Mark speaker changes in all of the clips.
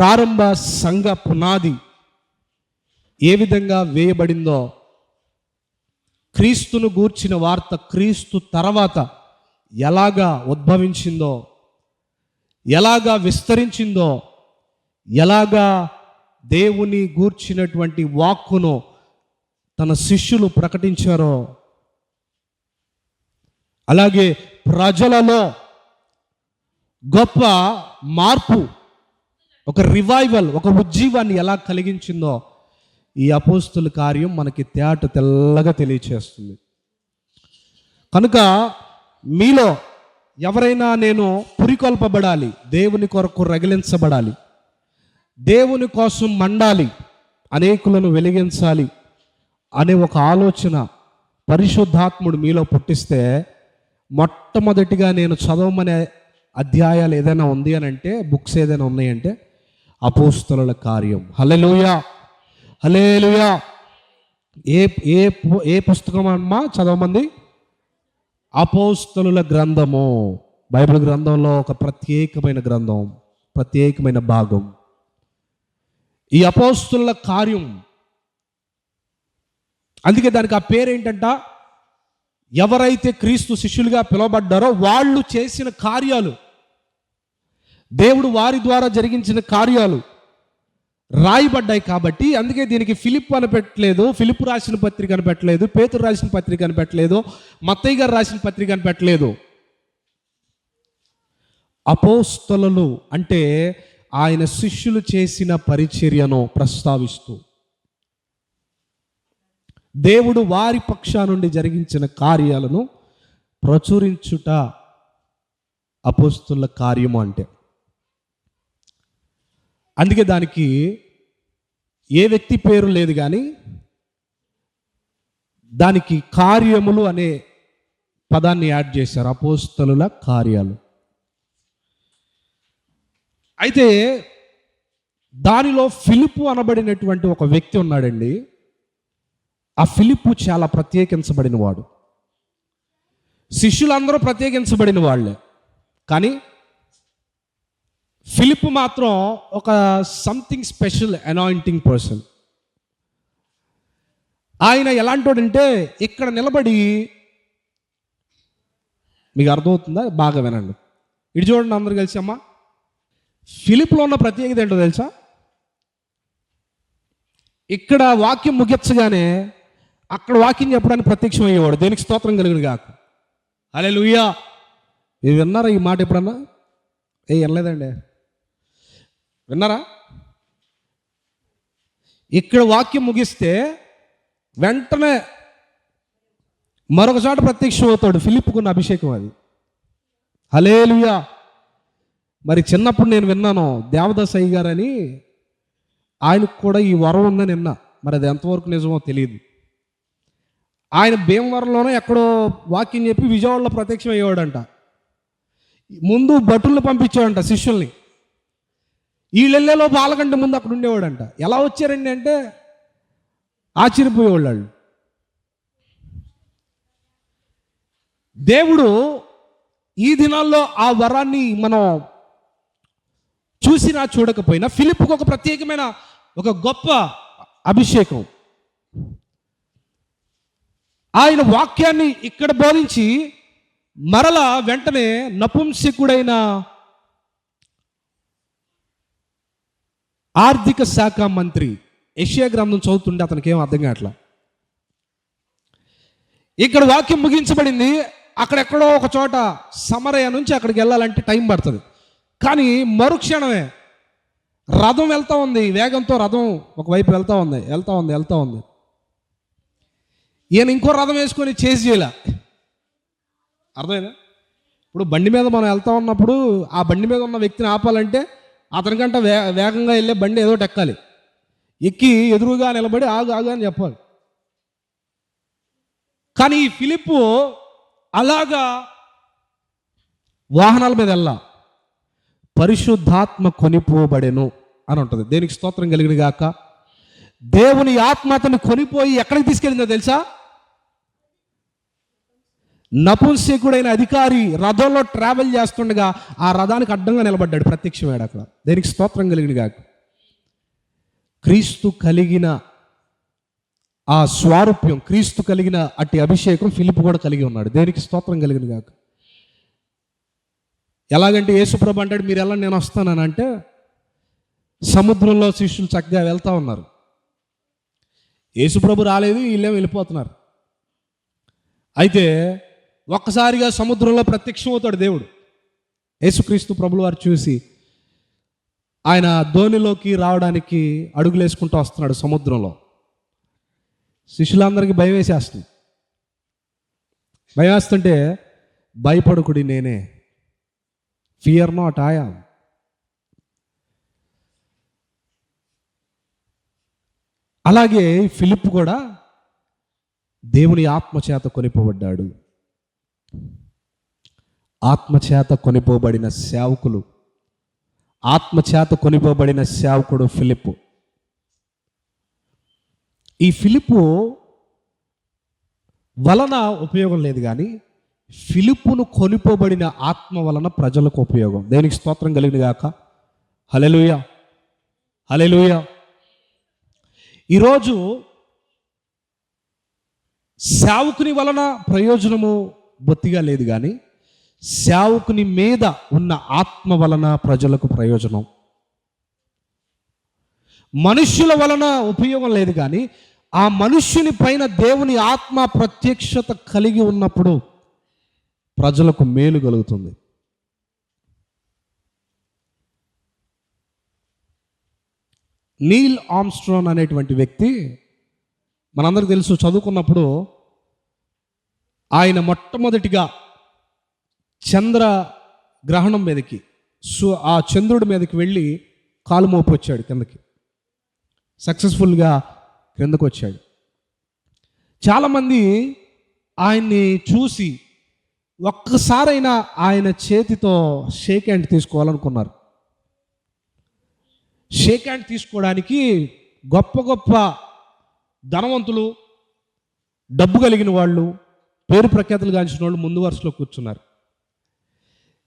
Speaker 1: ప్రారంభ సంఘ పునాది ఏ విధంగా వేయబడిందో, క్రీస్తును గూర్చిన వార్త క్రీస్తు తర్వాత ఎలాగా ఉద్భవించిందో, ఎలాగా విస్తరించిందో, ఎలాగా దేవుని గూర్చినటువంటి వాక్కును తన శిష్యులు ప్రకటించారో, అలాగే ప్రజలలో గొప్ప మార్పు, ఒక రివైవల్, ఒక ఉజ్జీవాన్ని ఎలా కలిగించిందో ఈ అపోస్తుల కార్యం మనకి తెల్లగా తెలియచేస్తుంది. కనుక మీలో ఎవరైనా నేను పురికొల్పబడాలి, దేవుని కొరకు రగిలించబడాలి, దేవుని కోసం మండాలి, అనేకులను వెలిగించాలి అనే ఒక ఆలోచన పరిశుద్ధాత్ముడు మీలో పుట్టిస్తే, మొట్టమొదటిగా నేను చదవమనే అధ్యాయాలు ఏదైనా ఉంది అని అంటే, బుక్స్ ఏదైనా ఉన్నాయంటే అపోస్తుల కార్యం. హల్లెలూయా, హల్లెలూయా. ఏ ఏ ఏ పుస్తకం అమ్మా చదవమంది? అపోస్తుల గ్రంథము. బైబిల్ గ్రంథంలో ఒక ప్రత్యేకమైన గ్రంథం, ప్రత్యేకమైన భాగం ఈ అపోస్తుల కార్యం. అందుకే దానికి ఆ పేరేంటంట, ఎవరైతే క్రీస్తు శిష్యులుగా పిలువబడ్డారో వాళ్ళు చేసిన కార్యాలు, దేవుడు వారి ద్వారా జరిగించిన కార్యాలు రాయబడ్డాయి. కాబట్టి అందుకే దీనికి ఫిలిప్ అని పెట్టలేదు, ఫిలిప్ రాసిన పత్రిక అని పెట్టలేదు, పేతురు రాసిన పత్రిక అని పెట్టలేదు, మత్తయి గారు రాసిన పత్రిక అని పెట్టలేదు. అపోస్తలులు అంటే ఆయన శిష్యులు చేసిన పరిచర్యను ప్రస్తావిస్తూ, దేవుడు వారి పక్షా నుండి జరిగించిన కార్యాలను ప్రచురించుట అపోస్తుల కార్యము అంటే. అందుకే దానికి ఏ వ్యక్తి పేరు లేదు, కానీ దానికి కార్యములు అనే పదాన్ని యాడ్ చేశారు, అపోస్తలుల కార్యాలు. అయితే దానిలో ఫిలిప్పు అనబడినటువంటి ఒక వ్యక్తి ఉన్నాడండి. ఆ ఫిలిప్పు చాలా ప్రత్యేకించబడిన వాడు. శిష్యులందరూ ప్రత్యేకించబడిన వాళ్ళే, కానీ ఫిలిప్పు మాత్రం ఒక సంథింగ్ స్పెషల్ అనాయింటింగ్ పర్సన్. ఆయన ఎలాంటి వాడంటే, ఇక్కడ నిలబడి, మీకు అర్థమవుతుందా? బాగా వినండి, ఇటు చూడండి అందరు కలిసి. అమ్మా, ఫిలిప్లో ఉన్న ప్రత్యేకత ఏంటో తెలుసా? ఇక్కడ వాక్యం ముగించగానే అక్కడ వాక్యం చెప్పడానికి ప్రత్యక్షం అయ్యేవాడు. దేనికి స్తోత్రం కలిగిన గాక. హల్లెలూయా. మీరు విన్నారా ఈ మాట ఎప్పుడన్నా? వినలేదండి. విన్నారా? ఇక్కడ వాక్యం ముగిస్తే వెంటనే మరొక చోట ప్రత్యక్షం అవుతాడు. ఫిలిప్పుకున్న అభిషేకం అది. హల్లెలూయా. మరి చిన్నప్పుడు నేను విన్నాను, దేవదాస్ అయ్య గారని, ఆయనకు కూడా ఈ వరం ఉందని విన్నా. మరి అది ఎంతవరకు నిజమో తెలియదు. ఆయన భీమవరంలోనే ఎక్కడో వాక్యం చెప్పి విజయవాడలో ప్రత్యక్షం అయ్యేవాడంట. ముందు భటుల్ని పంపించాడంట శిష్యుల్ని. వీళ్ళెళ్ళేలో బాలకంటే ముందు అక్కడ ఉండేవాడంట. ఎలా వచ్చారండి అంటే ఆశ్చర్యపోయేవాళ్ళు. దేవుడు ఈ దినాల్లో ఆ వరాన్ని మనం చూసినా చూడకపోయినా ఫిలిప్పుకు ఒక ప్రత్యేకమైన ఒక గొప్ప అభిషేకం. ఆయన వాక్యాన్ని ఇక్కడ బోధించి మరలా వెంటనే నపుంసకుడైన ఆర్థిక శాఖ మంత్రి యెషయా గ్రంథం చదువుతుంటే అతనికి ఏం అర్థం కావట్లా. ఇక్కడ వాక్యం ముగించబడింది, అక్కడెక్కడో ఒక చోట సమరయ నుంచి అక్కడికి వెళ్ళాలంటే టైం పడుతుంది. కానీ మరుక్షణమే రథం వెళ్తూ ఉంది, వేగంతో రథం ఒకవైపు వెళ్తూ ఉంది. ఈయన ఇంకో రథం వేసుకొని చేసి చేయలే. అర్థమైందా? ఇప్పుడు బండి మీద మనం వెళ్తూ ఉన్నప్పుడు ఆ బండి మీద ఉన్న వ్యక్తిని ఆపాలంటే అతనికంటే వేగంగా వెళ్ళే బండి ఏదో ఎక్కాలి. ఎక్కి ఎదురుగా నిలబడి ఆగు అని చెప్పాలి. కానీ ఈ ఫిలిప్పు అలాగా వాహనాల మీద వెళ్ళా, పరిశుద్ధాత్మ కొనిపోబడెను అని ఉంటుంది. దేనికి స్తోత్రం కలిగిన గాక. దేవుని ఆత్మ అతను కొనిపోయి ఎక్కడికి తీసుకెళ్ళిందో తెలుసా? నపుంసకుడైన అధికారి రథంలో ట్రావెల్ చేస్తుండగా ఆ రథానికి అడ్డంగా నిలబడ్డాడు, ప్రత్యక్షమయ్యాడు అక్కడ. దేనికి స్తోత్రం కలిగిన గాక. క్రీస్తు కలిగిన ఆ స్వారూప్యం, క్రీస్తు కలిగిన అట్టి అభిషేకం ఫిలిప్ కూడా కలిగి ఉన్నాడు. దేనికి స్తోత్రం కలిగిన గాక. ఎలాగంటే యేసుప్రభు అంటాడు, మీరు ఎలా నేను వస్తానని అంటే, సముద్రంలో శిష్యులు చక్కగా వెళ్తూ ఉన్నారు. యేసుప్రభు రాలేదు, వీళ్ళేమో వెళ్ళిపోతున్నారు. అయితే ఒక్కసారిగా సముద్రంలో ప్రత్యక్షం అవుతాడు దేవుడు. యేసుక్రీస్తు ప్రభులు వారు చూసి ఆయన ధోనిలోకి రావడానికి అడుగులు వేసుకుంటూ వస్తున్నాడు సముద్రంలో. శిష్యులందరికీ భయం వేసేస్తుంది. భయం వేస్తుంటే, భయపడుకుడి నేనే, ఫియర్ నాట్ ఐ యామ్. అలాగే ఫిలిప్ కూడా దేవుని ఆత్మచేత కొనిపోబడ్డాడు. ఆత్మచేత కొనిపోబడిన సేవకులు, ఆత్మచేత కొనిపోబడిన సేవకుడు ఫిలిప్. ఈ ఫిలిపు వలన ఉపయోగం లేదు, కానీ ఫిలిప్పును కొనిపోబడిన ఆత్మ వలన ప్రజలకు ఉపయోగం. దేనికి స్తోత్రం కలిగిన గాక. హల్లెలూయా, హల్లెలూయా. ఈరోజు సేవకుని వలన ప్రయోజనము బొత్తిగా లేదు, కానీ సేవకుని మీద ఉన్న ఆత్మ వలన ప్రజలకు ప్రయోజనం. మనుష్యుల వలన ఉపయోగం లేదు, కానీ ఆ మనుష్యుని పైన దేవుని ఆత్మ ప్రత్యక్షత కలిగి ఉన్నప్పుడు ప్రజలకు మేలు కలుగుతుంది. నీల్ ఆర్మ్స్ట్రాంగ్ అనేటువంటి వ్యక్తి మనందరికీ తెలుసు. చదువుకున్నప్పుడు ఆయన మొట్టమొదటిగా చంద్ర గ్రహణం మీదకి, ఆ చంద్రుడి మీదకి వెళ్ళి కాలు మోపు వచ్చాడు కిందకి. సక్సెస్ఫుల్గా క్రిందకు వచ్చాడు. చాలామంది ఆయన్ని చూసి ఒక్కసారైనా ఆయన చేతితో షేక్ హ్యాండ్ తీసుకోవాలనుకున్నారు. షేక్ హ్యాండ్ తీసుకోవడానికి గొప్ప గొప్ప ధనవంతులు, డబ్బు కలిగిన వాళ్ళు, పేరు ప్రఖ్యాతులు గాంచిన వాళ్ళు ముందు వరుసలో కూర్చున్నారు.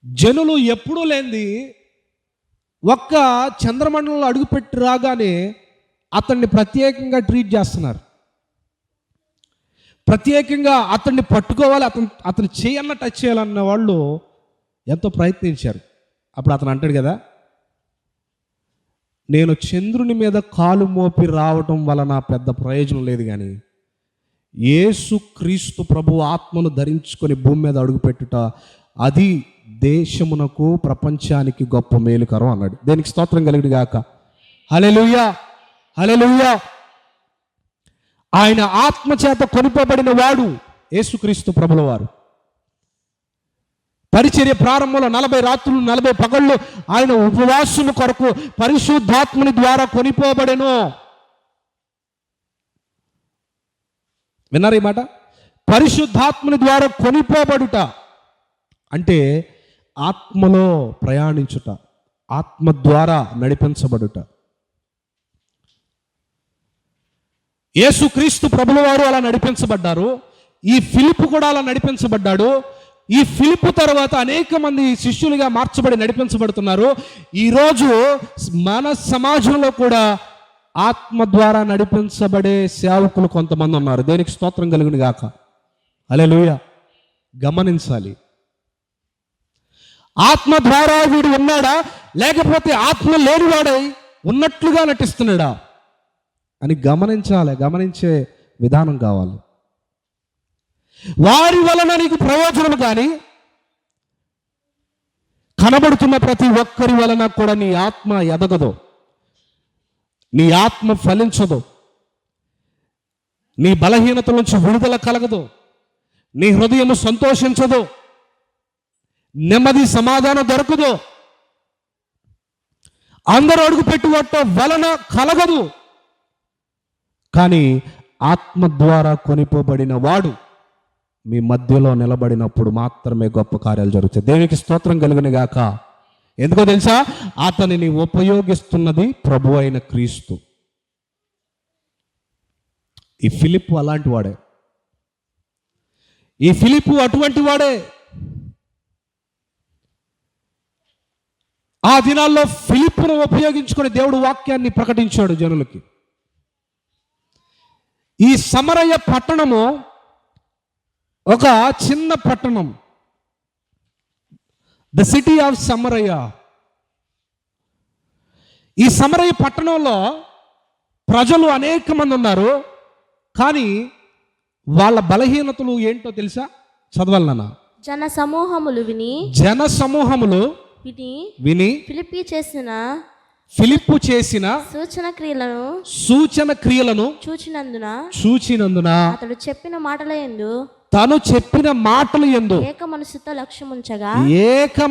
Speaker 1: జనులు ఎప్పుడూ లేనిది ఒక్క చంద్రమండలంలో అడుగుపెట్టి రాగానే అతన్ని ప్రత్యేకంగా ట్రీట్ చేస్తున్నారు. ప్రత్యేకంగా అతన్ని పట్టుకోవాలి, అతను చేయన్న టచ్ చేయాలన్న వాళ్ళు ఎంతో ప్రయత్నించారు. అప్పుడు అతను అంటాడు కదా, నేను చంద్రుని మీద కాలు మోపి రావటం వలన పెద్ద ప్రయోజనం లేదు, కానీ యేసు క్రీస్తు ప్రభు ఆత్మను ధరించుకొని భూమి మీద అడుగుపెట్టుట, అది దేశమునకు ప్రపంచానికి గొప్ప మేలుకరం అన్నాడు. దేనికి స్తోత్రం కలిగిన గాక. హల్లెలూయా, హల్లెలూయా. ఆయన ఆత్మచేత కొనిపోబడిన వాడు యేసుక్రీస్తు ప్రభుల వారు. పరిచర్య ప్రారంభంలో 40 రాత్రులు 40 పగళ్ళు ఆయన ఉపవాసుల కొరకు పరిశుద్ధాత్మని ద్వారా కొనిపోబడెను. విన్నారు ఈ మాట? పరిశుద్ధాత్మని ద్వారా కొనిపోబడుట అంటే ఆత్మలో ప్రయాణించుట, ఆత్మ ద్వారా నడిపించబడుట. యేసుక్రీస్తు ప్రభుల వారు అలా నడిపించబడ్డారు. ఈ ఫిలిప్ కూడా అలా నడిపించబడ్డాడు. ఈ ఫిలిప్ తర్వాత అనేక మంది శిష్యులుగా మార్చబడి నడిపించబడుతున్నారు. ఈరోజు మన సమాజంలో కూడా ఆత్మ ద్వారా నడిపించబడే సేవకులు కొంతమంది ఉన్నారు. దేనికి స్తోత్రం కలుగును గాక. హల్లెలూయా. గమనించాలి, ఆత్మ ద్వారా వీడు ఉన్నాడా, లేకపోతే ఆత్మ లేనివాడై ఉన్నట్లుగా నటిస్తున్నాడా అని గమనించాలి. గమనించే విధానం కావాలి. వారి వలన నీకు ప్రయోజనం, కానీ కనబడుతున్న ప్రతి ఒక్కరి వలన కూడా నీ ఆత్మ ఎదగదు, నీ ఆత్మ ఫలించదు, నీ బలహీనత నుంచి విడుదల కలగదు, నీ హృదయం సంతోషించదు, నెమ్మది సమాధానం దొరకదు, అందరూ అడుగు పెట్టుబట్ట వలన కలగదు. కానీ ఆత్మ ద్వారా కొనిపోబడిన వాడు మీ మధ్యలో నిలబడినప్పుడు మాత్రమే గొప్ప కార్యాలు జరుగుతాయి. దేవునికి స్తోత్రం కలుగును గాక. ఎందుకో తెలుసా? అతనిని ఉపయోగిస్తున్నది ప్రభు అయిన క్రీస్తు. ఈ ఫిలిప్పు అలాంటి వాడే, ఈ ఫిలిప్పు అటువంటి వాడే. ఆ దినాల్లో ఫిలిప్పును ఉపయోగించుకొని దేవుడు వాక్యాన్ని ప్రకటించాడు జనులకి. ఈ సమరయ పట్టణము ఒక చిన్న పట్టణం, ద సిటీ ఆఫ్ సమరయ. ఈ సమరయ పట్టణంలో ప్రజలు అనేక మంది ఉన్నారు. కానీ వాళ్ళ బలహీనతలు ఏంటో తెలుసా? చదవాలన్నా.
Speaker 2: జన సమూహములు
Speaker 1: విని ఫిలిప్పు చేసిన సూచన క్రియలను చూచినందున
Speaker 2: అతడు చెప్పిన మాటల
Speaker 1: తను చెప్పిన మాటలు యందు
Speaker 2: ఏక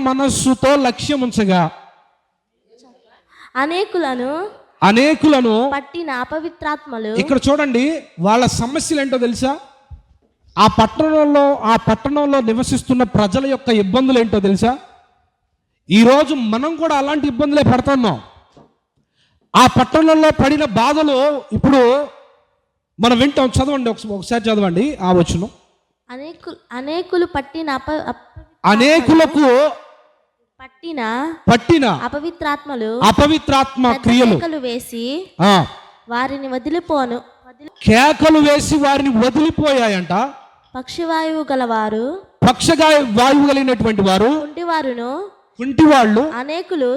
Speaker 2: మనస్సుతో లక్ష్యముంచగా అనేకులను పట్టిన అపవిత్రాత్మలు. ఇక్కడ చూడండి, వాళ్ళ సమస్యలు ఏంటో తెలుసా? ఆ పట్టణంలో నివసిస్తున్న ప్రజల యొక్క ఇబ్బందులు ఏంటో తెలుసా? ఈరోజు మనం కూడా అలాంటి ఇబ్బందులే పడుతున్నాం. ఆ పట్టణంలో పడిన బాధలు ఇప్పుడు మనం వింటాం. చదవండి, ఒకసారి చదవండి ఆ వచనం. అనేకులకు పట్టిన అపవిత్రాత్మ క్రియలు వేసి వారిని
Speaker 1: కేకలు వేసి వారిని వదిలిపోయాయంట.
Speaker 2: పక్షవాయువు
Speaker 1: కలిగినటువంటి వారు కుంటి వాళ్ళు
Speaker 2: అనేకులు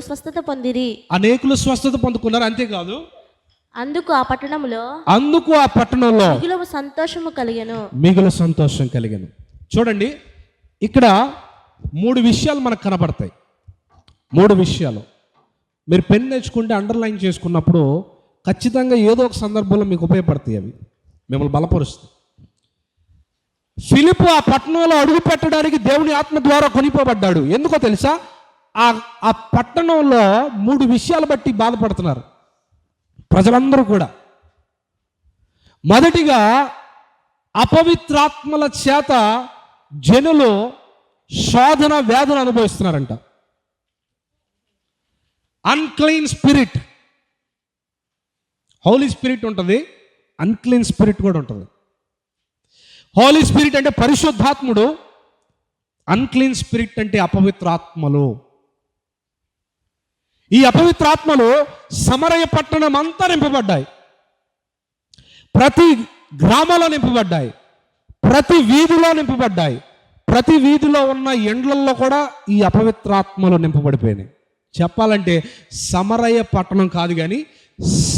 Speaker 1: స్వస్థత పొందుకున్నారు. అంతేకాదు,
Speaker 2: అందుకు ఆ పట్టణంలో
Speaker 1: మిగులు సంతోషం కలిగెను. చూడండి, ఇక్కడ 3 విషయాలు మనకు కనబడతాయి. 3 విషయాలు మీరు పెన్ నేర్చుకుంటే అండర్లైన్ చేసుకున్నప్పుడు ఖచ్చితంగా ఏదో ఒక సందర్భంలో మీకు ఉపయోగపడతాయి. అవి మిమ్మల్ని బలపరుస్తాయి. ఫిలిప్పు ఆ పట్టణంలో అడుగు పెట్టడానికి దేవుని ఆత్మ ద్వారా కొనిపోబడ్డాడు. ఎందుకో తెలుసా? ఆ పట్టణంలో 3 విషయాలు బట్టి బాధపడుతున్నారు ప్రజలందరూ కూడా. మొదటిగా, అపవిత్రాత్మల చేత జనులు శోధన వేదన అనుభవిస్తున్నారంట. అన్క్లీన్ స్పిరిట్, హోలీ స్పిరిట్ ఉంటుంది, అన్క్లీన్ స్పిరిట్ కూడా ఉంటుంది. హోలీ స్పిరిట్ అంటే పరిశుద్ధాత్ముడు, అన్క్లీన్ స్పిరిట్ అంటే అపవిత్రాత్మలు. ఈ అపవిత్రాత్మలు సమరయ పట్టణం అంతా నింపబడ్డాయి. ప్రతి గ్రామంలో నింపబడ్డాయి, ప్రతి వీధిలో నింపబడ్డాయి. ప్రతి వీధిలో ఉన్న ఎండ్లల్లో కూడా ఈ అపవిత్రాత్మలు నింపబడిపోయినాయి. చెప్పాలంటే సమరయ పట్టణం కాదు కానీ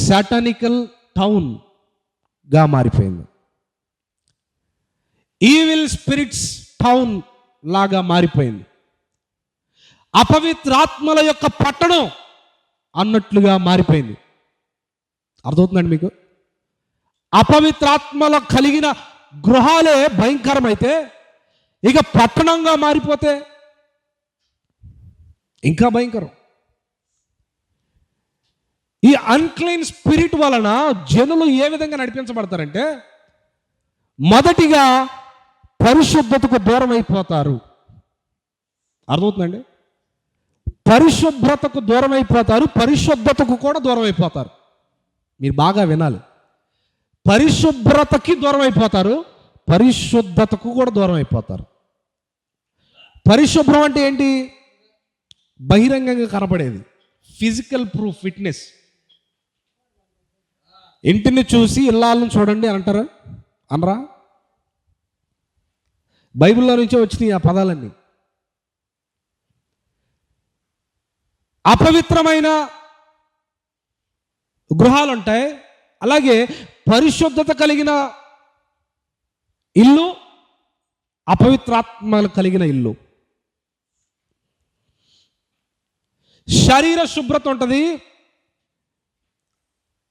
Speaker 1: సాటానికల్ టౌన్గా మారిపోయింది. ఈవిల్ స్పిరిట్స్ టౌన్ లాగా మారిపోయింది. అపవిత్రాత్మల యొక్క పట్టణం అన్నట్లుగా మారిపోయింది. అర్థమవుతుందండి మీకు? అపవిత్రాత్మల కలిగిన గృహాలే భయంకరమైతే ఇక పట్టణంగా మారిపోతే ఇంకా భయంకరం. ఈ అన్క్లీన్ స్పిరిట్ వలన జనులు ఏ విధంగా నడిపించబడతారంటే, మొదటిగా పరిశుద్ధతకు దూరం అయిపోతారు. అర్థమవుతుందండి? పరిశుభ్రతకు దూరం అయిపోతారు, పరిశుద్ధతకు కూడా దూరం అయిపోతారు. మీరు బాగా వినాలి. పరిశుభ్రతకి దూరం అయిపోతారు, పరిశుద్ధతకు కూడా దూరం అయిపోతారు. పరిశుభ్రం అంటే ఏంటి? బహిరంగంగా కనపడేది, ఫిజికల్ ప్రూఫ్, ఫిట్నెస్. ఇంటిని చూసి ఇల్లాలను చూడండి అంటారా? అనరా? బైబిల్లో నుంచే వచ్చినాయి ఆ పదాలన్నీ. అపవిత్రమైన గృహాలు ఉంటాయి, అలాగే పరిశుద్ధత కలిగిన ఇల్లు, అపవిత్రాత్మలు కలిగిన ఇల్లు. శరీర శుభ్రత ఉంటుంది,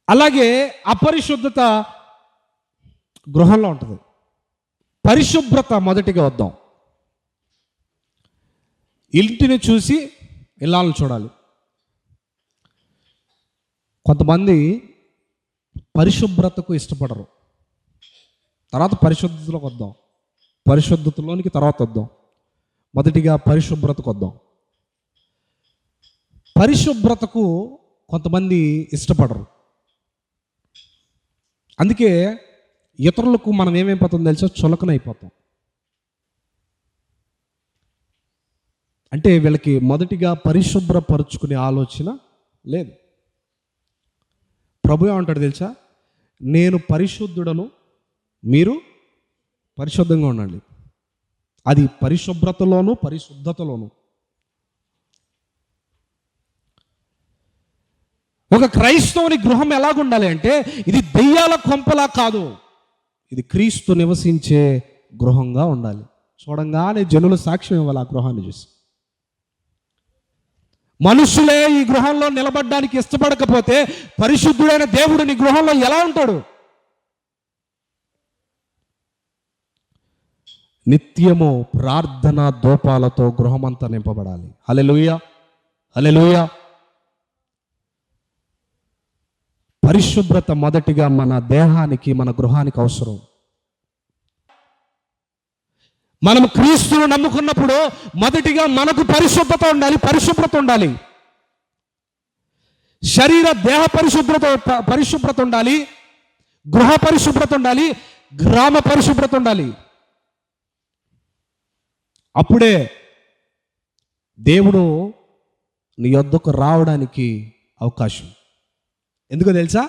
Speaker 1: అలాగే అపరిశుద్ధత గృహంలో ఉంటుంది. పరిశుభ్రత మొదటిగా వద్దాం. ఇంటిని చూసి ఇల్లాలను చూడాలి. కొంతమంది పరిశుభ్రతకు ఇష్టపడరు. తర్వాత పరిశుద్ధతలోకి వద్దాం, పరిశుద్ధతలోనికి తర్వాత వద్దాం. మొదటిగా పరిశుభ్రతకు వద్దాం. పరిశుభ్రతకు కొంతమంది ఇష్టపడరు. అందుకే ఇతరులకు మనం ఏమైపోతుందో తెలుసా? చులకన అయిపోతాం. అంటే వీళ్ళకి మొదటిగా పరిశుభ్రపరుచుకునే ఆలోచన లేదు. ప్రభు ఏమంటాడు తెలుసా? నేను పరిశుద్ధుడను, మీరు పరిశుద్ధంగా ఉండండి. అది పరిశుభ్రతలోను పరిశుద్ధతలోను. ఒక క్రైస్తవుని గృహం ఎలాగుండాలి అంటే, ఇది దెయ్యాల కొంపలా కాదు, ఇది క్రీస్తు నివసించే గృహంగా ఉండాలి. చూడంగానే జనులు సాక్ష్యం ఇవ్వాలి ఆ గృహాన్ని చూసి. మనుషులే ఈ గృహంలో నిలబడడానికి ఇష్టపడకపోతే పరిశుద్ధుడైన దేవుడు నీ గృహంలో ఎలా ఉంటాడు? నిత్యము ప్రార్థన దోపాలతో గృహమంతా నింపబడాలి. హల్లెలూయా, హల్లెలూయా. పరిశుభ్రత మొదటిగా మన దేహానికి, మన గృహానికి అవసరం. మనం క్రీస్తును నమ్ముకున్నప్పుడు మొదటిగా మనకు పరిశుభ్రత ఉండాలి, పరిశుభ్రత ఉండాలి. శరీర దేహ పరిశుభ్రత ఉండాలి, గృహ పరిశుభ్రత ఉండాలి, గ్రామ పరిశుభ్రత ఉండాలి. అప్పుడే దేవుడు నీ యొద్దకు రావడానికి అవకాశం. ఎందుకో తెలుసా?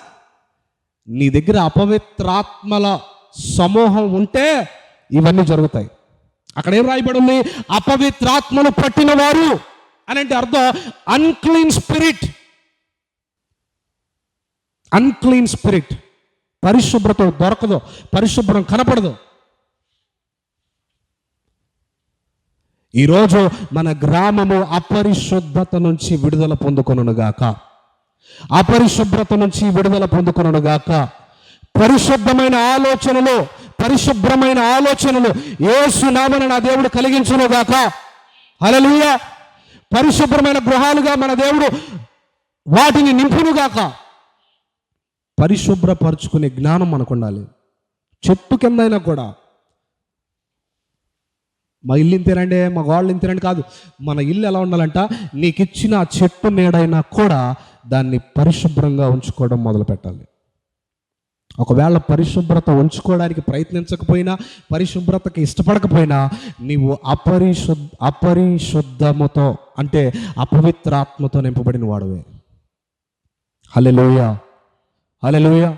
Speaker 1: నీ దగ్గర అపవిత్రాత్మల సమూహం ఉంటే ఇవన్నీ జరుగుతాయి. అక్కడ ఏం రాయబడి ఉంది? అపవిత్రాత్మను పట్టిన వారు అని అంటే అర్థం అన్క్లీన్ స్పిరిట్. Unclean spirit. పరిశుభ్రత దొరకదు, పరిశుభ్రం కనపడదు. ఈరోజు మన గ్రామము అపరిశుద్ధత నుంచి విడుదల పొందుకొనుగాక, అపరిశుభ్రత నుంచి విడుదల పొందుకొనుగాక. పరిశుద్ధమైన ఆలోచనలు, పరిశుభ్రమైన ఆలోచనలు యేసు నామమున నా దేవుడు కలిగించునుగాక. హల్లెలూయా. పరిశుభ్రమైన గృహాలుగా మన దేవుడు వాటిని నింపునుగాక. పరిశుభ్రపరుచుకునే జ్ఞానం మనకు ఉండాలి. చెట్టు కిందైనా కూడా మా ఇల్లు ఇంతేనండి, మా గోళ్ళు ఇంతేనండి కాదు. మన ఇల్లు ఎలా ఉండాలంట, నీకు ఇచ్చిన ఆ చెట్టు నీడైనా కూడా దాన్ని పరిశుభ్రంగా ఉంచుకోవడం మొదలు పెట్టాలి. ఒకవేళ పరిశుభ్రత ఉంచుకోవడానికి ప్రయత్నించకపోయినా, పరిశుభ్రతకి ఇష్టపడకపోయినా, నీవు అపరిశుద్ధముతో అంటే అపవిత్రాత్మతో నింపబడిన వాడువే. హల్లెలూయా, హల్లెలూయా.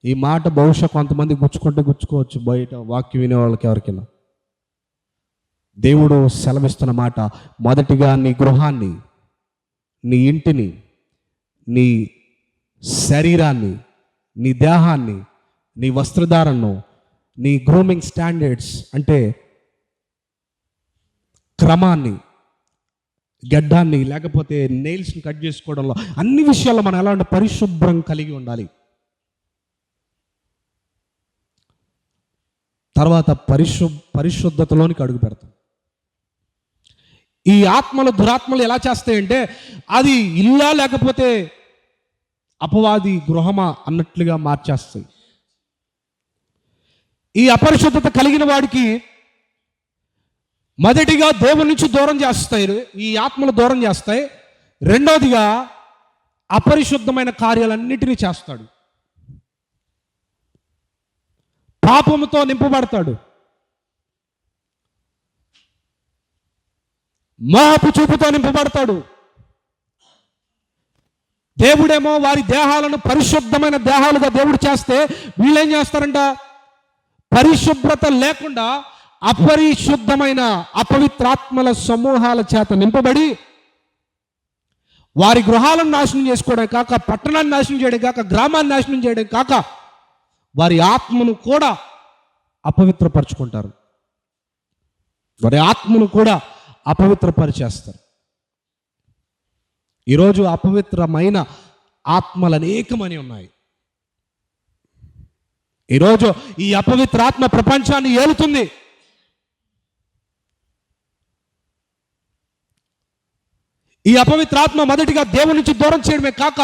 Speaker 1: ఈ మాట బహుశా కొంతమంది గుచ్చుకోవచ్చు బయట వాక్యం వినే వాళ్ళకి ఎవరికైనా. దేవుడు సెలవిస్తున్న మాట, మొదటిగా నీ గృహాన్ని, నీ ఇంటిని, నీ శరీరాన్ని, నీ దేహాన్ని, నీ వస్త్రధారణను, నీ గ్రూమింగ్ స్టాండర్డ్స్ అంటే క్రమాన్ని, గడ్డాన్ని లేకపోతే నెయిల్స్ని కట్ చేసుకోవడంలో అన్ని విషయాల్లో మనం ఎలా ఉంటే పరిశుభ్రం కలిగి ఉండాలి. తర్వాత పరిశుద్ధతలోనికి అడుగు పెడతాం. ఈ ఆత్మలు దురాత్మలు ఎలా చేస్తాయంటే, అది ఇల్లా లేకపోతే అపవాది గృహమా అన్నట్లుగా మార్చేస్తాయి. ఈ అపరిశుద్ధత కలిగిన వాడికి మొదటిగా దేవుని నుంచి దూరం చేస్తాయి, ఈ ఆత్మలు దూరం చేస్తాయి. రెండవదిగా అపరిశుద్ధమైన కార్యాలన్నిటినీ చేస్తాడు, పాపముతో నింపబడతాడు, మోహపు చూపుతో నింపబడతాడు. దేవుడేమో వారి దేహాలను పరిశుద్ధమైన దేహాలుగా దేవుడు చేస్తే, వీళ్ళేం చేస్తారంట, పరిశుభ్రత లేకుండా అపరిశుద్ధమైన అపవిత్రాత్మల సమూహాల చేత నింపబడి వారి గృహాలను నాశనం చేసుకోవడం కాక, పట్టణాన్ని నాశనం చేయడం కాక, గ్రామాన్ని నాశనం చేయడం కాక, వారి ఆత్మను కూడా అపవిత్రపరుచుకుంటారు, వారి ఆత్మను కూడా అపవిత్రపరిచేస్తారు. ఈరోజు అపవిత్రమైన ఆత్మలు అనేకమని ఉన్నాయి. ఈరోజు ఈ అపవిత్రాత్మ ప్రపంచాన్ని ఏలుతుంది. ఈ అపవిత్రాత్మ మొదటిగా దేవుని నుంచి దూరం చేయడమే కాక,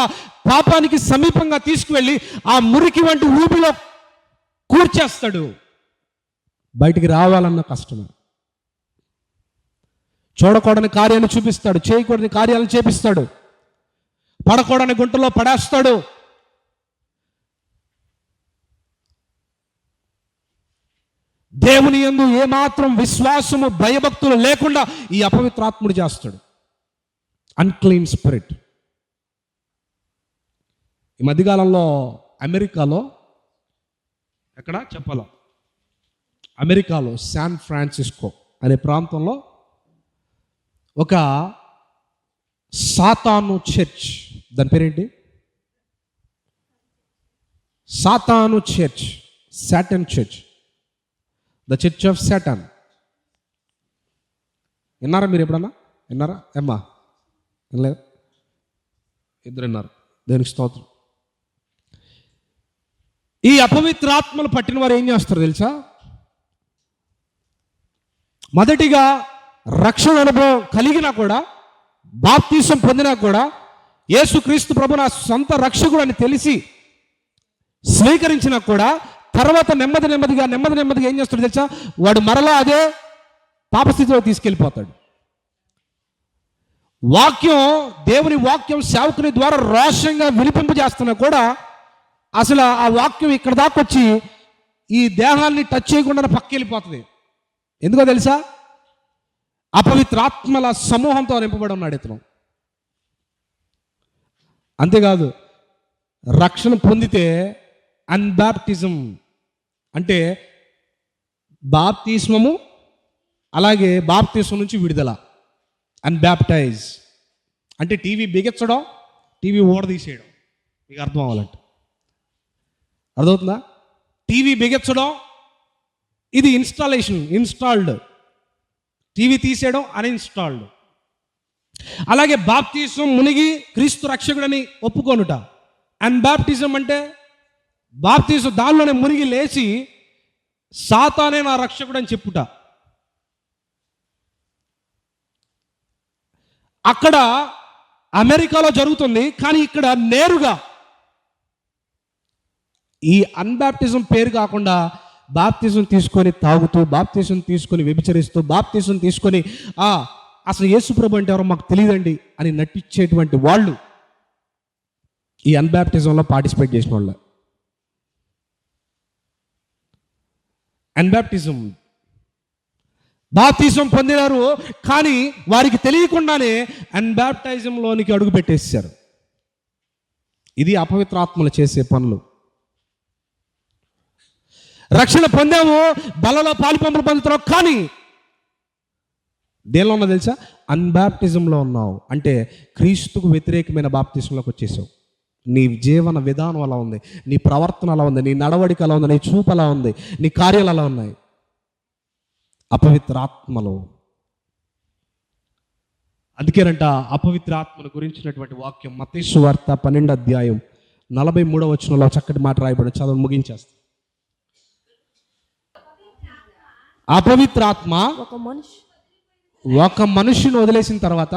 Speaker 1: పాపానికి సమీపంగా తీసుకువెళ్ళి ఆ మురికి వంటి ఊపిలో కూర్చేస్తాడు. బయటికి రావాలన్న కష్టమే. చూడకూడని కార్యాలను చూపిస్తాడు, చేయకూడని కార్యాలను చేపిస్తాడు, పడకూడని గుంటలో పడేస్తాడు.
Speaker 2: దేవుని యందు ఏమాత్రం విశ్వాసము భయభక్తులు లేకుండా ఈ అపవిత్రాత్ముడు చేస్తాడు. Unclean spirit. ఈ మధ్యకాలంలో అమెరికాలో ఎక్కడ చెప్పాలా, అమెరికాలో శాన్ ఫ్రాన్సిస్కో అనే ప్రాంతంలో ఒక సాతాను చర్చ్, దాని పేరేంటి, సాతాను church, Satan church, the church of Satan. విన్నారా మీరు ఎప్పుడన్నా? విన్నారా ఏమ్మా? వినలేదు? ఇద్దరు విన్నారు. దేనికి స్తోత్రం. ఈ అపవిత్రాత్మలు పట్టిన వారు ఏం చేస్తారు తెలుసా? మొదటిగా రక్షణ అనుభవం కలిగినా కూడా, బాప్తీసం పొందినా కూడా, యేసుక్రీస్తు ప్రభు నా సొంత రక్షకుడు అని తెలిసి స్వీకరించినా కూడా, తర్వాత నెమ్మదిగా ఏం చేస్తాడు తెలుసా? వాడు మరలా అదే పాపస్థితిలో తీసుకెళ్ళిపోతాడు. వాక్యం, దేవుని వాక్యం సేవకుని ద్వారా రోషంగా వినిపింపజేస్తున్నా కూడా అసలు ఆ వాక్యం ఇక్కడ దాకా వచ్చి ఈ దేహాన్ని టచ్ చేయకుండా పక్కకి వెళ్ళిపోతుంది. ఎందుకో తెలుసా? అపవిత్రాత్మల సమూహంతో నింపబడి ఉన్నాడు ఇతను. అంతేకాదు, రక్షణ పొందితే అన్బాప్టిజం అంటే బాప్తిస్మము, అలాగే బాప్తిస్మం నుంచి విడుదల. అన్బాప్టైజ్ అంటే టీవీ బిగించడం, టీవీ ఓడదీసేయడం. మీకు అర్థం అవ్వాలంటే అర్థమవుతుందా? టీవీ బిగించడం ఇది ఇన్స్టాల్డ్, టీవీ తీసేయడం అన్ఇన్స్టాల్డ్. అలాగే బాప్తిజం మునిగి క్రీస్తు రక్షకుడని ఒప్పుకోనుట. అన్బాప్టిజం అంటే బాప్తిజం దానిలోనే మునిగి లేచి సాతానే నా రక్షకుడు అని చెప్పుట. అక్కడ అమెరికాలో జరుగుతుంది, కానీ ఇక్కడ నేరుగా ఈ అన్బాప్టిజం పేరు కాకుండా బాప్తిజం తీసుకొని తాగుతూ, బాప్తిజం తీసుకొని వ్యభిచరిస్తూ, బాప్తిజం తీసుకొని అసలు యేసుప్రభు అంటే ఎవరో మాకు తెలియదండి అని నటించేటువంటి వాళ్ళు ఈ అన్బాప్టిజంలో పార్టిసిపేట్ చేసిన వాళ్ళు. అన్బాప్టిజం, బాప్తిజం పొందినారు కానీ వారికి తెలియకుండానే అన్బాప్టిజంలోనికి అడుగు పెట్టేశారు. ఇది అపవిత్రాత్మలు చేసే పనులు. రక్షణ పొందాము, బలలో పాలుపంపులు పొందుతున్నావు, కానీ దేనిలో ఉన్నావు తెలుసా? అన్బాప్టిజంలో ఉన్నావు. అంటే క్రీస్తుకు వ్యతిరేకమైన బాప్తిజంలోకి వచ్చేసావు. నీ జీవన విధానం అలా ఉంది, నీ ప్రవర్తన అలా ఉంది, నీ నడవడిక అలా ఉంది, నీ చూపు అలా ఉంది, నీ కార్యాలు అలా ఉన్నాయి. అపవిత్రాత్మలు. అందుకేనంట అపవిత్రాత్మల గురించినటువంటి వాక్యం మత్తయి సువార్త 12:43 చక్కటి మాట రాయబడి, చదువు ముగించేస్తా. అపవిత్రాత్మ ఒక మనిషిని వదిలేసిన తర్వాత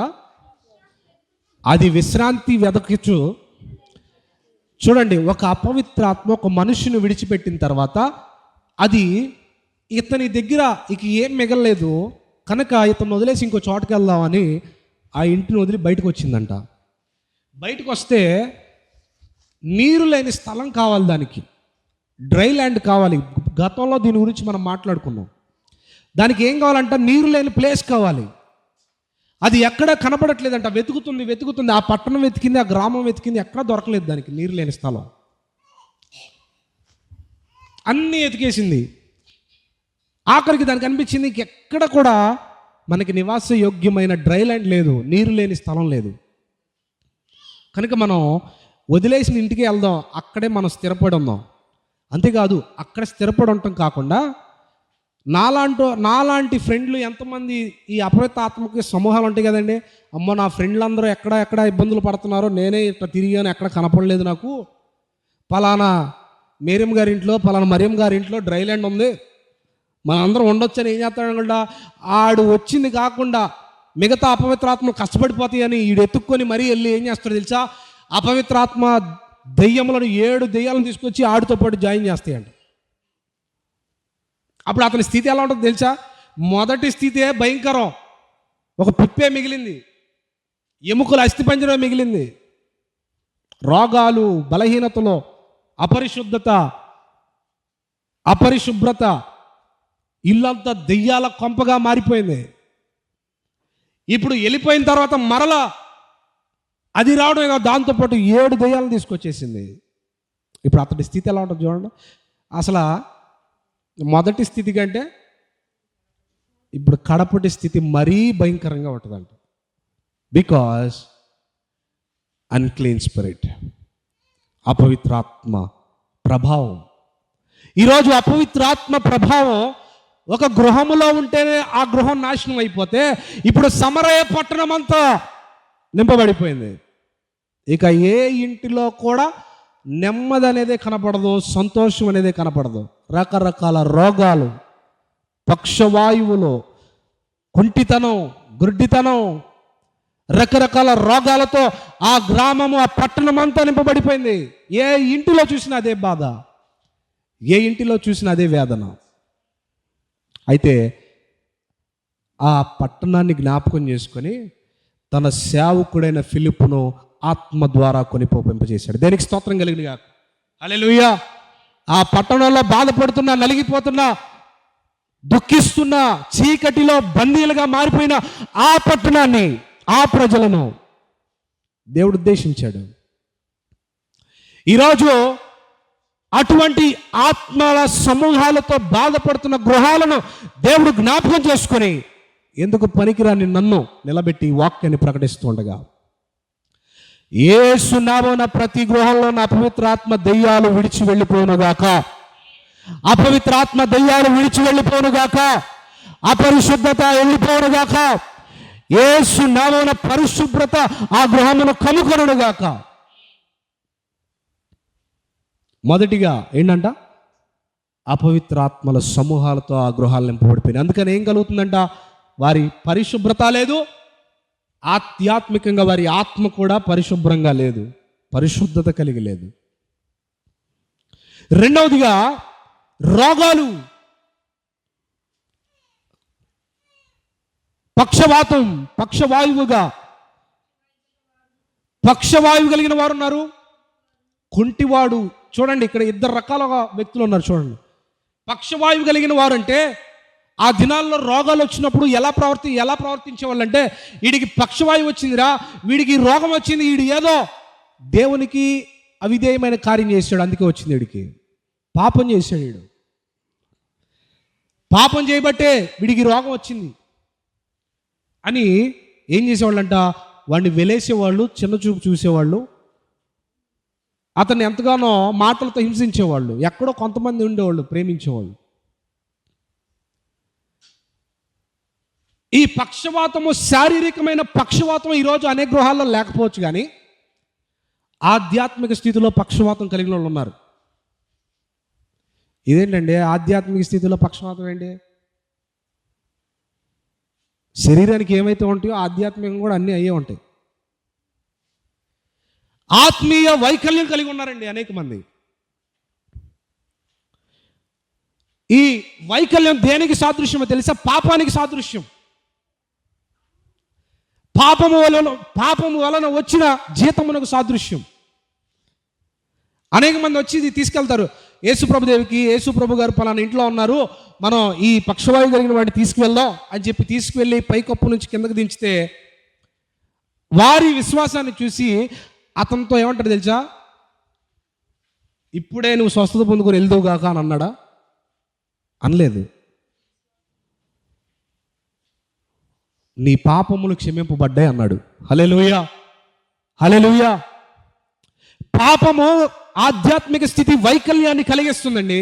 Speaker 2: అది విశ్రాంతి వెదకచ్చు. చూడండి, ఒక అపవిత్రాత్మ ఒక మనిషిని విడిచిపెట్టిన తర్వాత అది ఇతని దగ్గర ఇక ఏం మిగలలేదు కనుక ఇతను వదిలేసి ఇంకో చోటుకి వెళ్దామని ఆ ఇంటిని వదిలి బయటకు వచ్చిందంట. బయటకు వస్తే నీరు లేని స్థలం కావాలి, దానికి డ్రై ల్యాండ్ కావాలి. గతంలో దీని గురించి మనం మాట్లాడుకున్నాం. దానికి ఏం కావాలంట? నీరు లేని ప్లేస్ కావాలి. అది ఎక్కడ కనపడట్లేదంట. వెతుకుతుంది. ఆ పట్టణం వెతికింది, ఆ గ్రామం వెతికింది, ఎక్కడ దొరకలేదు దానికి నీరు లేని స్థలం. అన్నీ ఎతికేసింది. ఆఖరికి దానికి అనిపించింది ఎక్కడ కూడా మనకి నివాస యోగ్యమైన డ్రై ల్యాండ్ లేదు, నీరు లేని స్థలం లేదు. కనుక మనం వదిలేసిన ఇంటికి వెళ్దాం, అక్కడే మనం స్థిరపడి ఉందాం. అంతేకాదు, అక్కడ స్థిరపడి ఉండటం కాకుండా నాలాంటి ఫ్రెండ్లు ఎంతమంది ఈ అపవిత్ర ఆత్మకి సమూహాలు ఉంటాయి కదండి. అమ్మో, నా ఫ్రెండ్లు అందరూ ఎక్కడ ఇబ్బందులు పడుతున్నారో, నేనే ఇట్లా తిరిగాను, ఎక్కడ కనపడలేదు నాకు. పలానా మేరియం గారి ఇంట్లో, పలానా మరియం గారి ఇంట్లో డ్రై ల్యాండ్ ఉంది, మనం అందరం ఉండొచ్చని ఏం చేస్తాడనుకుంటా, ఆడు వచ్చింది కాకుండా మిగతా అపవిత్రాత్మలు కష్టపడిపోతాయని ఈడు ఎత్తుక్కొని మరీ వెళ్ళి ఏం చేస్తాడు తెలుసా? అపవిత్రాత్మ దెయ్యములను 7 దెయ్యాలను తీసుకొచ్చి ఆడితో పాటు జాయిన్ చేస్తాయంట. అప్పుడు అతని స్థితి ఎలా ఉంటుందో తెలుసా? మొదటి స్థితే భయంకరం. ఒక పిప్పే మిగిలింది, ఎముకల అస్థిపంజరం మిగిలింది, రోగాలు, బలహీనతలో, అపరిశుభ్రత,
Speaker 1: ఇల్లంతా దెయ్యాల కొంపగా మారిపోయింది. ఇప్పుడు వెళ్ళిపోయిన తర్వాత మరలా అది రావడం, దాంతోపాటు 7 దెయ్యాలను తీసుకొచ్చేసింది. ఇప్పుడు అతడి స్థితి ఎలా ఉంటుంది చూడండి. అసలు మొదటి స్థితి కంటే ఇప్పుడు కడపటి స్థితి మరీ భయంకరంగా ఉంటుందంట. బికాజ్ అన్క్లీన్ స్పిరిట్, అపవిత్రాత్మ ప్రభావం. ఈరోజు అపవిత్రాత్మ ప్రభావం ఒక గృహములో ఉంటేనే ఆ గృహం నాశనం అయిపోతే, ఇప్పుడు సమరయ పట్టణం అంతా నింపబడిపోయింది. ఇక ఏ ఇంటిలో కూడా నెమ్మది అనేదే కనపడదు, సంతోషం అనేదే కనపడదు. రకరకాల రోగాలు, పక్షవాయువులు, కుంటితనం, గుడ్డితనం, రకరకాల రోగాలతో ఆ గ్రామము, ఆ పట్టణం అంతా నింపబడిపోయింది. ఏ ఇంటిలో చూసినా అదే బాధ, ఏ ఇంటిలో చూసినా అదే వేదన. అయితే ఆ పట్టణాన్ని జ్ఞాపకం చేసుకొని తన సేవకుడైన ఫిలిప్పును ఆత్మ ద్వారా కొనిపోపింపజేశాడు. దేనికి స్తోత్రం కలిగింది కాక. హల్లెలూయా. ఆ పట్టణంలో బాధపడుతున్నా, నలిగిపోతున్నా, దుఃఖిస్తున్న, చీకటిలో బందీలుగా మారిపోయిన ఆ పట్టణాన్ని, ఆ ప్రజలను దేవుడు ఉద్దేశించాడు. ఈరోజు అటువంటి ఆత్మల సమూహాలతో బాధపడుతున్న గృహాలను దేవుడు జ్ఞాపకం చేసుకొని ఎందుకు పనికిరాని నన్ను నిలబెట్టి వాక్యాన్ని ప్రకటిస్తూ ఉండగా, యేసు నామమున ప్రతి గృహంలో నా అపవిత్రాత్మ దెయ్యాలు విడిచి వెళ్ళిపోనుగాక, అపవిత్రాత్మ దెయ్యాలు విడిచి వెళ్ళిపోనుగాక, అపరిశుద్ధత వెళ్ళిపోనుగాక, యేసు నామమున పరిశుభ్రత ఆ గృహమును కనుకొనుగాక. మొదటిగా ఏంటంట, అపవిత్రాత్మల సమూహాలతో ఆ గృహాలు నింపబడిపోయినాయి. అందుకని ఏం కలుగుతుందంట, వారి పరిశుభ్రత లేదు, ఆధ్యాత్మికంగా వారి ఆత్మ కూడా పరిశుభ్రంగా లేదు, పరిశుద్ధత కలిగి లేదు. రెండవదిగా రోగాలు, పక్షవాతం, పక్షవాయువు కలిగిన వారు ఉన్నారు. కుంటివాడు, చూడండి ఇక్కడ 2 రకాల వ్యక్తులు ఉన్నారు. చూడండి, పక్షవాయువు కలిగిన వారు అంటే ఆ దినాల్లో రోగాలు వచ్చినప్పుడు ఎలా ప్రవర్తించేవాళ్ళంటే, వీడికి పక్షవాయువు వచ్చిందిరా, వీడికి రోగం వచ్చింది, వీడు ఏదో దేవునికి అవిధేయమైన కార్యం చేశాడు, అందుకే వచ్చింది వీడికి. పాపం చేశాడు వీడు, పాపం చేయబట్టే వీడికి రోగం వచ్చింది అని ఏం చేసేవాళ్ళంట, వాడిని వెలేసేవాళ్ళు, చిన్న చూపు చూసేవాళ్ళు, అతన్ని ఎంతగానో మాటలతో హింసించేవాళ్ళు. ఎక్కడో కొంతమంది ఉండేవాళ్ళు ప్రేమించేవాళ్ళు. ఈ పక్షవాతము, శారీరకమైన పక్షవాతం ఈరోజు అనేక గృహాల్లో లేకపోవచ్చు, కానీ ఆధ్యాత్మిక స్థితిలో పక్షవాతం కలిగిన వాళ్ళు ఉన్నారు. ఇదేంటండి ఆధ్యాత్మిక స్థితిలో పక్షవాతం ఏంటి? శరీరానికి ఏమైతే ఉంటాయో ఆధ్యాత్మికంగా కూడా అన్నీ అయ్యే ఉంటాయి. ఆత్మీయ వైకల్యం కలిగి ఉన్నారండి అనేక మంది. ఈ వైకల్యం దేనికి సాదృశ్యమో తెలుసా? పాపానికి సాదృశ్యం. పాపము వలన వచ్చిన జీతమునకు సాదృశ్యం. అనేక మంది వచ్చి ఇది తీసుకెళ్తారు, యేసుప్రభుదేవికి, యేసుప్రభు గారు పలానా ఇంట్లో ఉన్నారు, మనం ఈ పక్షవాయువు కలిగిన వాడిని తీసుకువెళ్దాం అని చెప్పి తీసుకువెళ్ళి పైకప్పు నుంచి కిందకు దించితే వారి విశ్వాసాన్ని చూసి అతనితో ఏమంటారు తెలుసా? ఇప్పుడే నువ్వు స్వస్థత పొందుకొని వెళ్దువుగాక అని అన్నాడా? అనలేదు. నీ పాపములు క్షమింపబడ్డాయి అన్నాడు. హల్లెలూయా, హల్లెలూయా. పాపము ఆధ్యాత్మిక స్థితి వైకల్యాన్ని కలిగిస్తుందండి.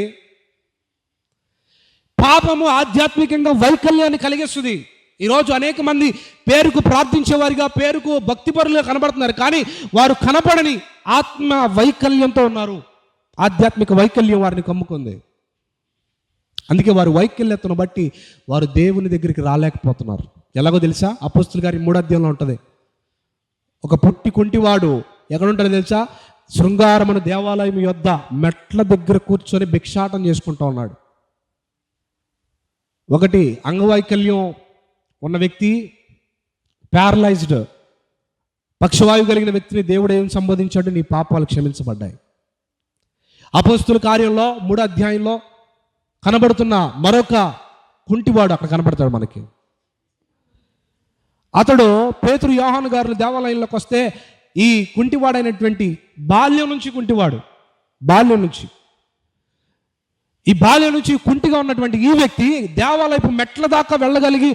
Speaker 1: పాపము ఆధ్యాత్మికంగా వైకల్యాన్ని కలిగిస్తుంది. ఈరోజు అనేక మంది పేరుకు ప్రార్థించేవారిగా, పేరుకు భక్తిపరులుగా కనబడుతున్నారు, కానీ వారు కనపడని ఆత్మ వైకల్యంతో ఉన్నారు. ఆధ్యాత్మిక వైకల్యం వారిని కమ్ముకుంది. అందుకే వారు వైకల్యతను బట్టి వారు దేవుని దగ్గరికి రాలేకపోతున్నారు. ఎలాగో తెలుసా? అపోస్తుల గారి 3వ అధ్యాయంలో ఉంటుంది. ఒక పుట్టి కుంటివాడు ఎక్కడుంటాడో తెలుసా? శృంగారమున దేవాలయం యొద్ద మెట్ల దగ్గర కూర్చొని భిక్షాటం చేసుకుంటూ ఉన్నాడు. ఒకటి అంగవైకల్యం ఉన్న వ్యక్తి, ప్యారలైజ్డ్ పక్షవాయువు కలిగిన వ్యక్తిని దేవుడు ఏం సంబోధించాడు? నీ పాపాలు క్షమించబడ్డాయి. అపోస్తుల కార్యంలో 3వ అధ్యాయంలో కనబడుతున్న మరొక
Speaker 2: కుంటివాడు అక్కడ కనపడతాడు మనకి. అతడు పేతురు యోహాను గారు దేవాలయంలోకి వస్తే ఈ కుంటివాడైనటువంటి బాల్యం నుంచి ఈ బాల్యం నుంచి కుంటిగా ఉన్నటువంటి ఈ వ్యక్తి దేవాలయపు మెట్ల దాకా వెళ్ళగలిగి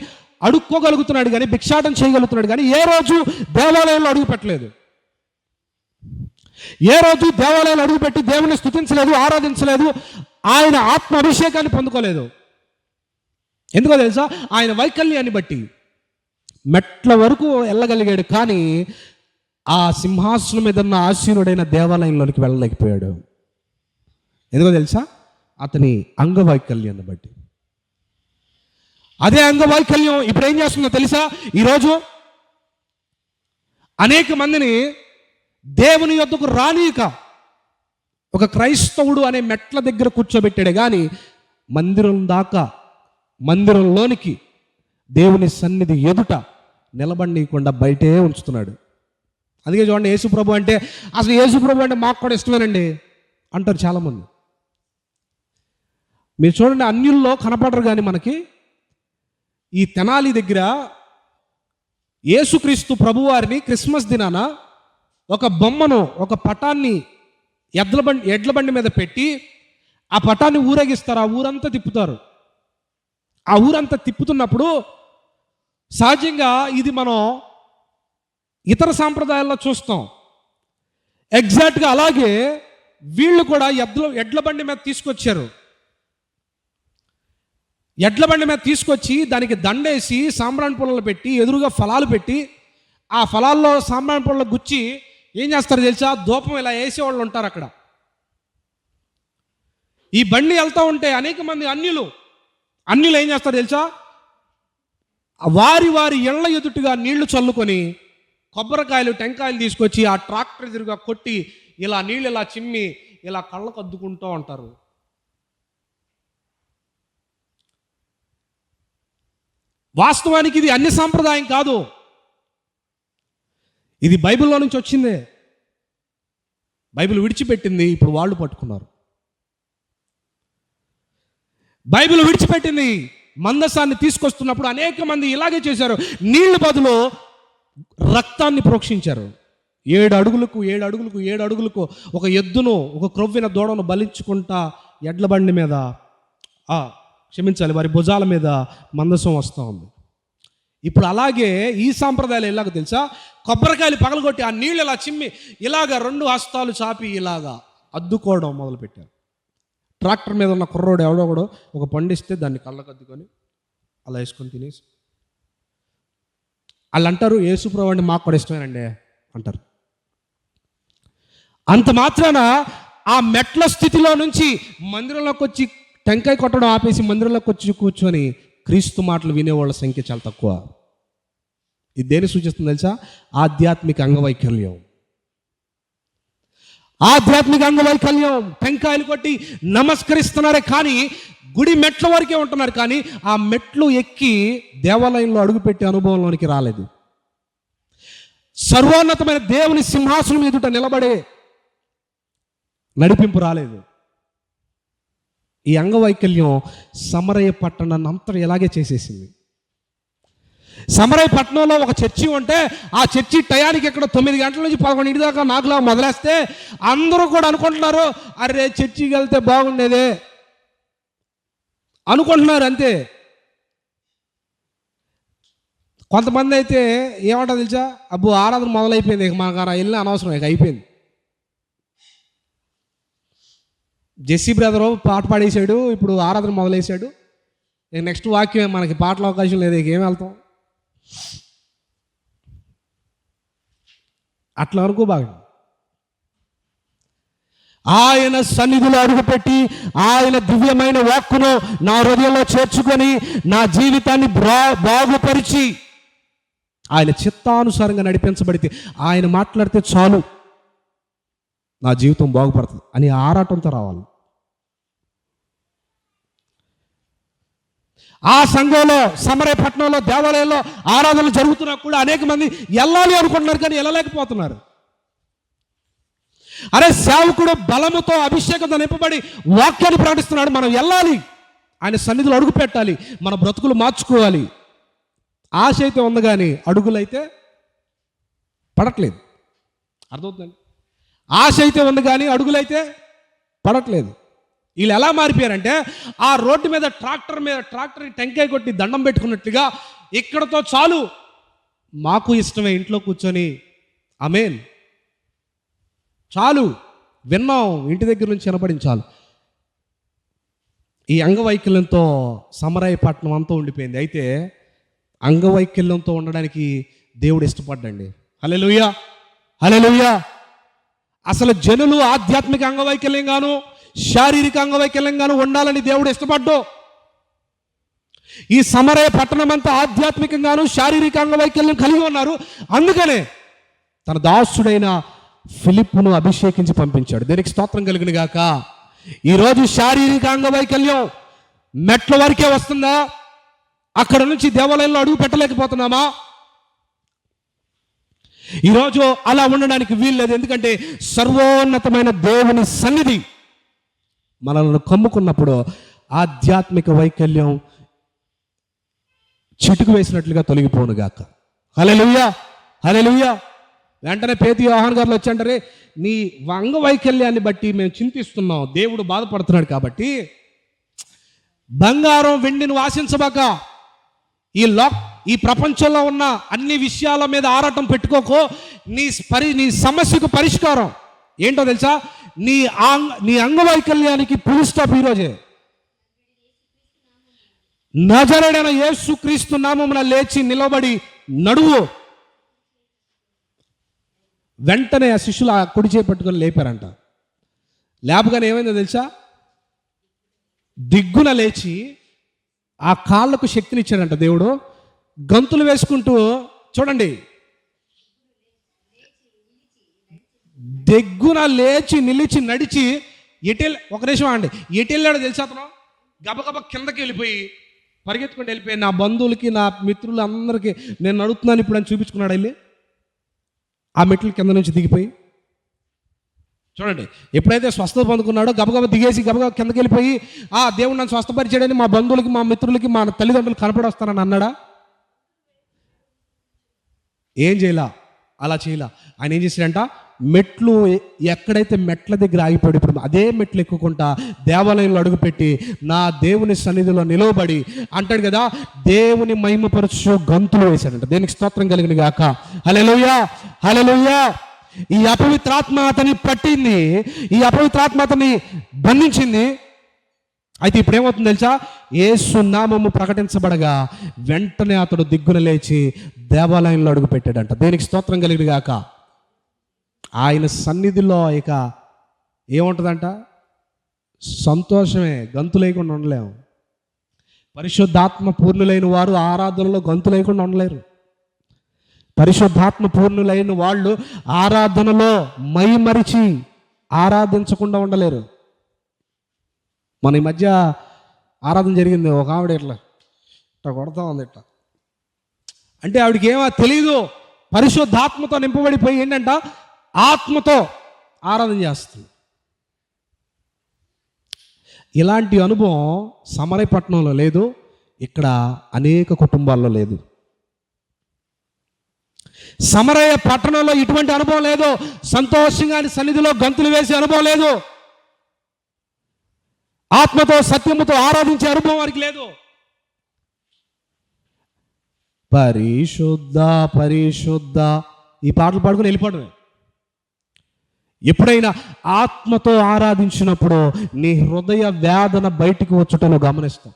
Speaker 2: అడుక్కోగలుగుతున్నాడు కానీ, భిక్షాటం చేయగలుగుతున్నాడు కానీ ఏ రోజు దేవాలయంలో అడుగు పెట్టలేదు. ఏ రోజు దేవాలయాలు అడుగుపెట్టి దేవుని స్తుతించలేదు, ఆరాధించలేదు, ఆయన ఆత్మ అభిషేకాన్ని పొందుకోలేదు. ఎందుకో తెలుసా? ఆయన వైకల్యాన్ని బట్టి మెట్ల వరకు వెళ్ళగలిగాడు కానీ ఆ సింహాసనం మీద ఉన్న ఆసీనుడైన దేవాలయంలోనికి వెళ్ళలేకపోయాడు. ఎందుకో తెలుసా? అతని అంగవైకల్యాన్ని బట్టి. అదే అంగవైకల్యం ఇప్పుడు ఏం చేస్తుందో తెలుసా? ఈరోజు అనేక మందిని దేవుని యొద్దకు రానీక ఒక క్రైస్తవుడు అనే మెట్ల దగ్గర కూర్చోబెట్టాడే కానీ మందిరంలోనికి దేవుని సన్నిధి ఎదుట నిలబడనీయకుండా బయటే ఉంచుతున్నాడు. అందుకే చూడండి, యేసుప్రభు అంటే అసలు యేసుప్రభు అంటే మాకు కూడా ఇష్టమేనండి అంటారు చాలామంది. మీరు చూడండి, అన్యుల్లో కనపడరు కానీ మనకి ఈ తెనాలి దగ్గర యేసుక్రీస్తు ప్రభువారిని క్రిస్మస్ దినాన ఒక బొమ్మను, ఒక పటాన్ని ఎడ్ల బండి మీద పెట్టి ఆ పటాన్ని ఊరేగిస్తారు. ఆ ఊరంతా తిప్పుతారు. ఆ ఊరంతా తిప్పుతున్నప్పుడు సహజంగా ఇది మనం ఇతర సాంప్రదాయాల్లో చూస్తాం. ఎగ్జాక్ట్గా అలాగే వీళ్ళు కూడా ఎడ్ల బండి మీద తీసుకొచ్చారు. ఎడ్ల బండి మీద తీసుకొచ్చి దానికి దండేసి సాంబ్రాణి పుల్లలు పెట్టి ఎదురుగా ఫలాలు పెట్టి ఆ ఫలాల్లో సాంబ్రాణి పుల్లలు గుచ్చి ఏం చేస్తారు తెలుసా? ధూపం ఇలా వేసేవాళ్ళు ఉంటారు అక్కడ. ఈ బండి వెళ్తూ ఉంటే అనేక మంది అన్యులు ఏం చేస్తారు తెలుసా? వారి ఇళ్ల ఎదుటిగా నీళ్లు చల్లుకొని కొబ్బరికాయలు, టెంకాయలు తీసుకొచ్చి ఆ ట్రాక్టర్ ఎదురుగా కొట్టి ఇలా నీళ్ళు ఇలా చిమ్మి ఇలా కళ్ళకు అద్దుకుంటూ ఉంటారు. వాస్తవానికి ఇది అన్య సాంప్రదాయం కాదు, ఇది బైబిల్లో నుంచి వచ్చిందే. బైబిల్ విడిచిపెట్టింది, ఇప్పుడు వాళ్ళు పట్టుకున్నారు. బైబిల్ విడిచిపెట్టింది, మందసాన్ని తీసుకొస్తున్నప్పుడు అనేక మంది ఇలాగే చేశారు. నీళ్ల బదులు రక్తాన్ని ప్రోక్షించారు. 7 అడుగులకు ఒక ఎద్దును, ఒక క్రొవ్విన దూడను బలించుకుంటా ఎడ్ల బండి మీద వారి భుజాల మీద మందసం వస్తూ ఉంది. ఇప్పుడు అలాగే ఈ సాంప్రదాయాలు ఎలాగో తెలుసా? కొబ్బరికాయలు పగలగొట్టి ఆ నీళ్ళు ఇలా చిమ్మి ఇలాగ 2 హస్తాలు చాపి ఇలాగా అద్దుకోవడం మొదలుపెట్టారు. ట్రాక్టర్ మీద ఉన్న కుర్రోడు ఎవడో కూడా ఒక పండిస్తే దాన్ని కళ్ళకు అద్దుకొని అలా వేసుకొని తినేసి వాళ్ళు అంటారు, యేసుప్రభు అంటే మాకు కూడా ఇష్టమేనండి అంటారు. అంత మాత్రాన ఆ మెట్ల స్థితిలో నుంచి మందిరంలోకి వచ్చి టెంకాయ కొట్టడం ఆపేసి మందిరంలోకి వచ్చి కూర్చొని క్రీస్తు మాటలు వినేవాళ్ళ సంఖ్య చాలా తక్కువ. ఇది దేని సూచిస్తుంది తెలుసా? ఆధ్యాత్మిక అంగవైకల్యం. టెంకాయలు కొట్టి నమస్కరిస్తున్నారే కానీ గుడి మెట్ల వరకే ఉంటున్నారు కానీ ఆ మెట్లు ఎక్కి దేవాలయంలో అడుగుపెట్టే అనుభవంలోనికి రాలేదు. సర్వోన్నతమైన దేవుని సింహాసనం ఎదుట నిలబడే నడిపింపు రాలేదు. ఈ అంగవైకల్యం సమరయ పట్టణాన్ని అంతా ఇలాగే చేసేసింది. సమరయ పట్టణంలో ఒక చర్చి ఉంటే ఆ చర్చి టయానికి ఇక్కడ 9 గంటల నుంచి 11 దాకా నాకులా మొదలేస్తే అందరూ కూడా అనుకుంటున్నారు, అరే చర్చికి వెళ్తే బాగుండేదే అనుకుంటున్నారు అంతే. కొంతమంది అయితే ఏమంటారు తెలుసా? అబ్బో ఆరాధన మొదలైపోయింది, ఇక మనకు వెళ్ళిన అనవసరం, ఇక అయిపోయింది. జెస్సీ బ్రదరు పాట పాడేశాడు, ఇప్పుడు ఆరాధన మొదలేశాడు, ఇక నెక్స్ట్ వాక్యం మనకి పాటల అవకాశం లేదు, ఇక ఏం వెళ్తాం. అట్లా వరకు బాగా ఆయన సన్నిధిలో అడుగుపెట్టి ఆయన దివ్యమైన వాక్కును నా హృదయంలో చేర్చుకొని నా జీవితాన్ని బాగుపరిచి ఆయన చిత్తానుసారంగా నడిపించబడితే, ఆయన మాట్లాడితే చాలు నా జీవితం బాగుపడుతుంది అని ఆరాటంతో రావాలి. ఆ సంఘంలో సమరయ పట్టణంలో దేవాలయంలో ఆరాధనలు జరుగుతున్నా కూడా అనేక మంది వెళ్ళాలి అనుకుంటున్నారు కానీ వెళ్ళలేకపోతున్నారు. అరే సేవకుడు బలముతో అభిషేకంతో నింపబడి వాక్యాన్ని ప్రకటిస్తున్నాడు, మనం వెళ్ళాలి
Speaker 1: ఆయన సన్నిధిలో అడుగు పెట్టాలి, మన బ్రతుకులు మార్చుకోవాలి. ఆశ అయితే ఉంది కానీ అడుగులైతే పడట్లేదు. అర్థమవుతుందండి? ఆశ అయితే ఉంది కానీ అడుగులైతే పడట్లేదు. వీళ్ళు ఎలా మారిపోయారంటే ఆ రోడ్డు మీద ట్రాక్టర్ టెంకాయ కొట్టి దండం పెట్టుకున్నట్లుగా ఇక్కడతో చాలు, మాకు ఇష్టమే, ఇంట్లో కూర్చొని ఆమేన్ చాలు, విన్నాం, ఇంటి దగ్గర నుంచి వినపడింది చాలు. ఈ అంగవైకల్యంతో సమరాయపట్నం అంతా ఉండిపోయింది. అయితే అంగవైకల్యంతో ఉండడానికి దేవుడు ఇష్టపడ్డండి. హల్లెలూయా, హల్లెలూయా. అసలు జనులు ఆధ్యాత్మిక అంగవైకల్యం గాను శారీరక అంగవైకల్యం గాను ఉండాలని దేవుడు ఇష్టపడ్డు. ఈ సమరయ పట్టణం అంతా ఆధ్యాత్మికంగాను శారీరక అంగవైకల్యం కలిగి ఉన్నారు. అందుకనే తన దాసుడైన ఫిలిప్పును అభిషేకించి పంపించాడు. దీనికి స్తోత్రం కలుగును గాక. ఈరోజు శారీరక అంగవైకల్యం మెట్ల వరకే వస్తుందా? అక్కడ నుంచి దేవాలయంలో అడుగు పెట్టలేకపోతున్నామా? ఈరోజు అలా ఉండడానికి వీల్లేదు. ఎందుకంటే సర్వోన్నతమైన దేవుని సన్నిధి మనల్ని కమ్ముకున్నప్పుడు ఆధ్యాత్మిక వైకల్యం చిటుకు వేసినట్లుగా తొలగిపోనుగాక. హల్లెలూయా, హల్లెలూయా. వెంటనే పేతురు యోహాను గారు వచ్చి అంటారే, నీ అంగవైకల్యాన్ని బట్టి మేము చింతిస్తున్నాం, దేవుడు బాధపడుతున్నాడు కాబట్టి బంగారం వెండిని ఆశించబాక, ఈ ప్రపంచంలో ఉన్న అన్ని విషయాల మీద ఆరాటం పెట్టుకోకో. నీ సమస్యకు పరిష్కారం ఏంటో తెలుసా? నీ అంగవైకల్యానికి ఫుల్ స్టాప్ ఈరోజే. నజరేయుడైన యేసుక్రీస్తు నామమున లేచి నిలబడి నడువు. వెంటనే ఆ శిష్యులు ఆ కుడి చేయి పట్టుకొని లేపారంట. లేపగానే ఏమైందో తెలుసా? దిగ్గున లేచి ఆ కాళ్ళకు శక్తినిచ్చాడంట దేవుడు. గంతులు వేసుకుంటూ, చూడండి, దిగ్గున లేచి నిలిచి నడిచి ఒక నిమిషం అండి, ఎటెళ్ళాడో తెలుసా? అతను గబగబ కిందకి వెళ్ళిపోయి పరిగెత్తుకుంటూ వెళ్ళిపోయి నా బంధువులకి నా మిత్రులు అందరికీ నేను నడుస్తున్నాను ఇప్పుడు అని చూపించుకున్నాడు. వెళ్ళి ఆ మెట్ల కింద నుంచి దిగిపోయి, చూడండి, ఎప్పుడైతే స్వస్థత పొందుకున్నాడో గబగబ దిగేసి గబగబ కిందకి వెళ్ళిపోయి దేవుడు నన్ను స్వస్థపరిచాడని మా బంధువులకి మా మిత్రులకి మా తల్లిదండ్రులు కనపడొస్తానని అన్నాడా? ఏం చేయలా, అలా చేయలా. ఆయన ఏం చేశాడంట? మెట్లు ఎక్కడైతే మెట్ల దగ్గర ఆగిపోయాడు, ఇప్పుడు అదే మెట్లు ఎక్కుకుంటా దేవాలయంలో అడుగుపెట్టి నా దేవుని సన్నిధిలో నిలవబడి అంటాడు కదా, దేవుని మహిమపరచు గంతులు వేశాడంట. దేనికి స్తోత్రం కలిగిన గాక. హల్లెలూయా, హల్లెలూయా. ఈ అపవిత్రాత్మ అతన్ని పట్టింది, ఈ అపవిత్రాత్మ అతన్ని బంధించింది. అయితే ఇప్పుడు ఏమవుతుంది తెలుసా? యేసు నామము ప్రకటించబడగా వెంటనే అతడు దిగ్గున లేచి దేవాలయంలో అడుగు పెట్టాడంట. దేనికి స్తోత్రం కలిగిన గాక. ఆయన సన్నిధిలో ఇక ఏముంటుందంట? సంతోషమే, గంతు లేకుండా ఉండలేము. పరిశుద్ధాత్మ పూర్ణులైన వారు ఆరాధనలో గంతు లేకుండా ఉండలేరు. పరిశుద్ధాత్మ పూర్ణులైన వాళ్ళు ఆరాధనలో మైమరిచి ఆరాధించకుండా ఉండలేరు. మన ఈ మధ్య ఆరాధన జరిగింది, ఒక ఆవిడ ఇట్లా కొడతా ఉంది ఇట్లా అంటే ఆవిడకి ఏమో తెలీదు, పరిశుద్ధాత్మతో నింపబడిపోయి ఏంటంట ఆత్మతో ఆరాధన చేస్తుంది. ఇలాంటి అనుభవం సమరయపట్నంలో లేదు, ఇక్కడ అనేక కుటుంబాల్లో లేదు. సమరయ పట్టణంలో ఇటువంటి అనుభవం లేదు. సంతోషంగా సన్నిధిలో గంతులు వేసే అనుభవం లేదు. ఆత్మతో సత్యముతో ఆరాధించే అనుభవం వారికి లేదు. పరిశుద్ధ పరిశుద్ధ ఈ పాటలు పాడుకుని వెళ్ళిపోవడమే. ఎప్పుడైనా ఆత్మతో ఆరాధించినప్పుడు నీ హృదయ వేదన బయటికి వచ్చుట నువ్వు గమనిస్తావు.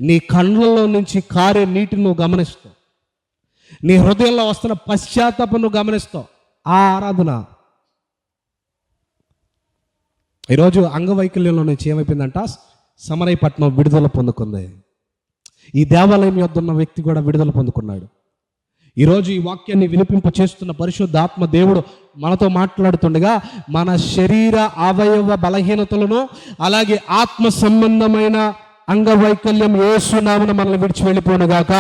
Speaker 1: నీ కళ్ళల్లో నుంచి కారే నీటిని నువ్వు గమనిస్తావు. నీ హృదయంలో వస్తున్న పశ్చాత్తాపం నువ్వు గమనిస్తావు. ఆ ఆరాధన ఈరోజు అంగవైకల్యంలో నుంచి ఏమైపోయిందంట? సమరయపట్నం విడుదల పొందుకుంది. ఈ దేవాలయం యొద్ద ఉన్న వ్యక్తి కూడా విడుదల పొందుకున్నాడు. ఈరోజు ఈ వాక్యాన్ని వినిపింప చేస్తున్న పరిశుద్ధాత్మ దేవుడు మనతో మాట్లాడుతుండగా మన శరీర అవయవ బలహీనతలను అలాగే ఆత్మ సంబంధమైన అంగవైకల్యం యేసు నామమున మనల్ని విడిచి వెళ్ళిపోనుగాక.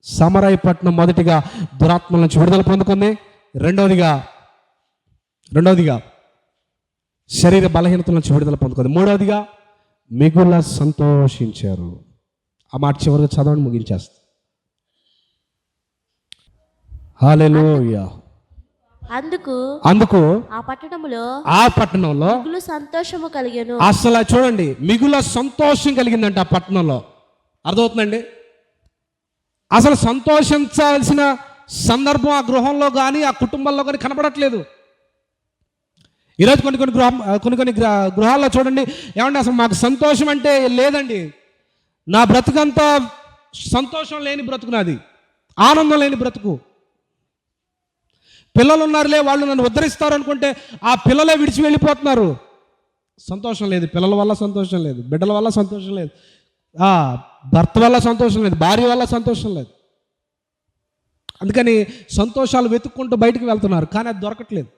Speaker 1: సమరయపట్నం మొదటిగా దురాత్మల నుంచి విడుదల పొందుకుంది. రెండవదిగా శరీర బలహీనతల నుంచి విడుదల పొందుకుంది. మూడవదిగా మిగుల సంతోషించారు. ఆ మాట చివరిగా చదవండి, ముగించేస్తా. హల్లెలూయా. అందుకు
Speaker 3: ఆ పట్టణంలో మిగులు సంతోషము కలిగెను.
Speaker 1: అసలు చూడండి, మిగుల సంతోషం కలిగిందంట ఆ పట్టణంలో. అర్థమవుతుందండి? అసలు సంతోషించాల్సిన సందర్భం ఆ గృహంలో కానీ ఆ కుటుంబంలో కానీ కనబడట్లేదు. ఈరోజు కొన్ని గృహాల్లో చూడండి, ఏమంటే అసలు మాకు సంతోషం అంటే లేదండి. నా బ్రతుకంతా సంతోషం లేని బ్రతుకు, నాది ఆనందం లేని బ్రతుకు. పిల్లలు ఉన్నారులే, వాళ్ళు నన్ను ఉద్ధరిస్తారు అనుకుంటే ఆ పిల్లలే విడిచి వెళ్ళిపోతున్నారు. సంతోషం లేదు, పిల్లల వల్ల సంతోషం లేదు, బిడ్డల వల్ల సంతోషం లేదు, భర్త వల్ల సంతోషం లేదు, భార్య వల్ల సంతోషం లేదు. అందుకని సంతోషాలు వెతుక్కుంటూ బయటికి వెళ్తున్నారు, కానీ అది దొరకట్లేదు.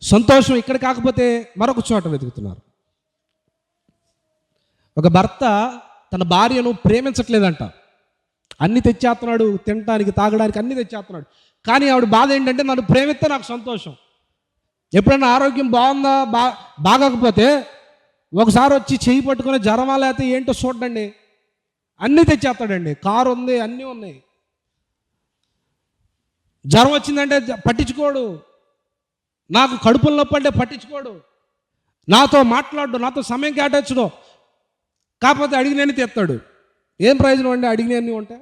Speaker 1: సంతోషం ఇక్కడ కాకపోతే మరొక చోట వెతుకుతున్నారు. ఒక భర్త తన భార్యను ప్రేమించట్లేదంట. అన్ని తెచ్చేస్తున్నాడు, తినడానికి తాగడానికి అన్ని తెచ్చేస్తున్నాడు, కానీ ఆవిడ బాధ ఏంటంటే నన్ను ప్రేమిస్తే నాకు సంతోషం. ఎప్పుడైనా ఆరోగ్యం బాగుందా బాగకపోతే ఒకసారి వచ్చి చెయ్యి పట్టుకుని జ్వరమా లేకపోతే ఏంటో చూడండి, అన్నీ తెచ్చేస్తాడండి. కారు ఉంది, అన్నీ ఉన్నాయి. జ్వరం వచ్చిందంటే పట్టించుకోడు, నాకు కడుపుల నొప్పి అంటే పట్టించుకోడు, నాతో మాట్లాడు, నాతో సమయం కేటాయించడు. కాకపోతే అడిగినన్ని తెస్తాడు. ఏం ప్రయోజనం అండి అడిగినన్ని ఉంటే?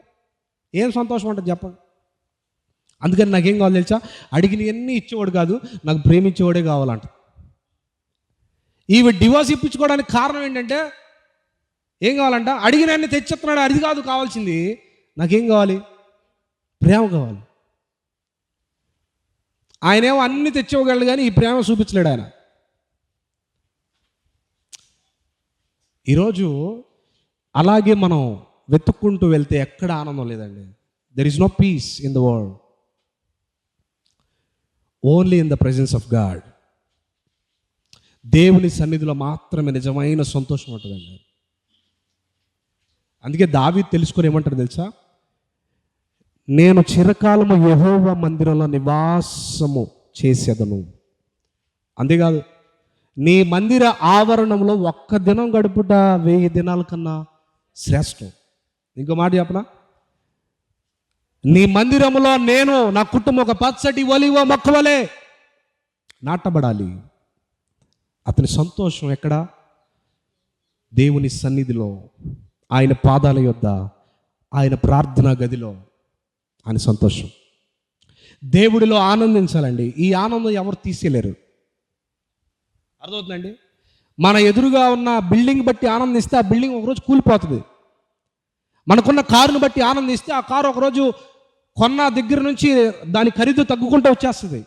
Speaker 1: ఏం సంతోషం ఉంటుంది చెప్పండి? అందుకని నాకేం కావాలి తెలుసా? అడిగినవన్నీ ఇచ్చేవాడు కాదు, నాకు ప్రేమించేవాడే కావాలంట. ఈవి డివోర్స్ ఇప్పించుకోవడానికి కారణం ఏంటంటే ఏం కావాలంట? అడిగినన్ని తెచ్చేస్తున్నాడు, అది కాదు కావాల్సింది. నాకేం కావాలి? ప్రేమ కావాలి. ఆయనేమో అన్ని తెచ్చివ్వగలడు, కానీ ఈ ప్రేమ చూపించలేడు ఆయన. ఈరోజు అలాగే మనం వెతుక్కుంటూ వెళ్తే ఎక్కడ ఆనందం లేదండి. There is no peace in the world, only in the presence of God. దేవుని సన్నిధిలో మాత్రమే నిజమైన సంతోషం ఉంటుందండి. అందుకే దావీదు తెలుసుకొని ఏమంటారు తెలుసా? నేను చిరకాలము యెహోవా మందిరంలో నివాసము చేసేదను. అంతేకాదు, నీ మందిర ఆవరణంలో ఒక్క దినం గడుపుట 1000 దినాల కన్నా శ్రేష్టం. ఇంకో మాట చెప్పనా? నీ మందిరములో నేను, నా కుటుంబం ఒక పచ్చటి ఒలివ మొక్క వలె నాటబడాలి. అతని సంతోషం ఎక్కడ? దేవుని సన్నిధిలో, ఆయన పాదాల యొద్ద, ఆయన ప్రార్థనా గదిలో ఆయన సంతోషం. దేవుడిలో ఆనందించాలండి. ఈ ఆనందం ఎవరు తీసేయలేరు. అర్థమవుతుందండి? మన ఎదురుగా ఉన్న బిల్డింగ్ బట్టి ఆనందిస్తే ఆ బిల్డింగ్ ఒకరోజు కూలిపోతుంది. మనకున్న కారును బట్టి ఆనందిస్తే ఆ కారు ఒకరోజు కొన్న దగ్గర నుంచి దాని ఖరీదు తగ్గుకుంటూ వచ్చేస్తుంది.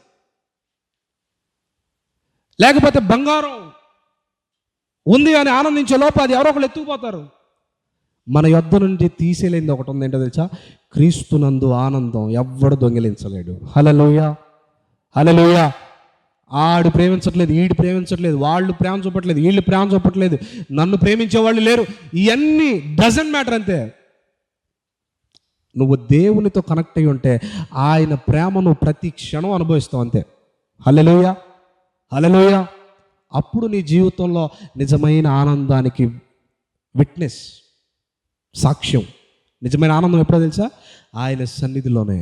Speaker 1: లేకపోతే బంగారం ఉంది అని ఆనందించే లోపు అది ఎవరో ఒకళ్ళు ఎత్తుకుపోతారు. మన యొద్ద నుండి తీసేలేనిది ఒకటి ఉంది, ఏంటో తెలుసా? క్రీస్తునందు ఆనందం ఎవ్వడు దొంగిలించలేడు. హల్లెలూయా, హల్లెలూయా. ఆడు ప్రేమించట్లేదు, ఈడు ప్రేమించట్లేదు, వాళ్ళు ప్రేమ చూపట్లేదు, వీళ్ళు ప్రేమ చూపట్లేదు, నన్ను ప్రేమించే వాళ్ళు లేరు, ఇవన్నీ డజంట్ మ్యాటర్. అంతే. నువ్వు దేవునితో కనెక్ట్ అయ్యి ఉంటే ఆయన ప్రేమను ప్రతి క్షణం అనుభవిస్తావు. అంతే. హల్లెలూయా, హల్లెలూయా. అప్పుడు నీ జీవితంలో నిజమైన ఆనందానికి విట్నెస్, సాక్ష్యం. నిజమైన ఆనందం ఎప్పుడో తెలుసా? ఆయన సన్నిధిలోనే.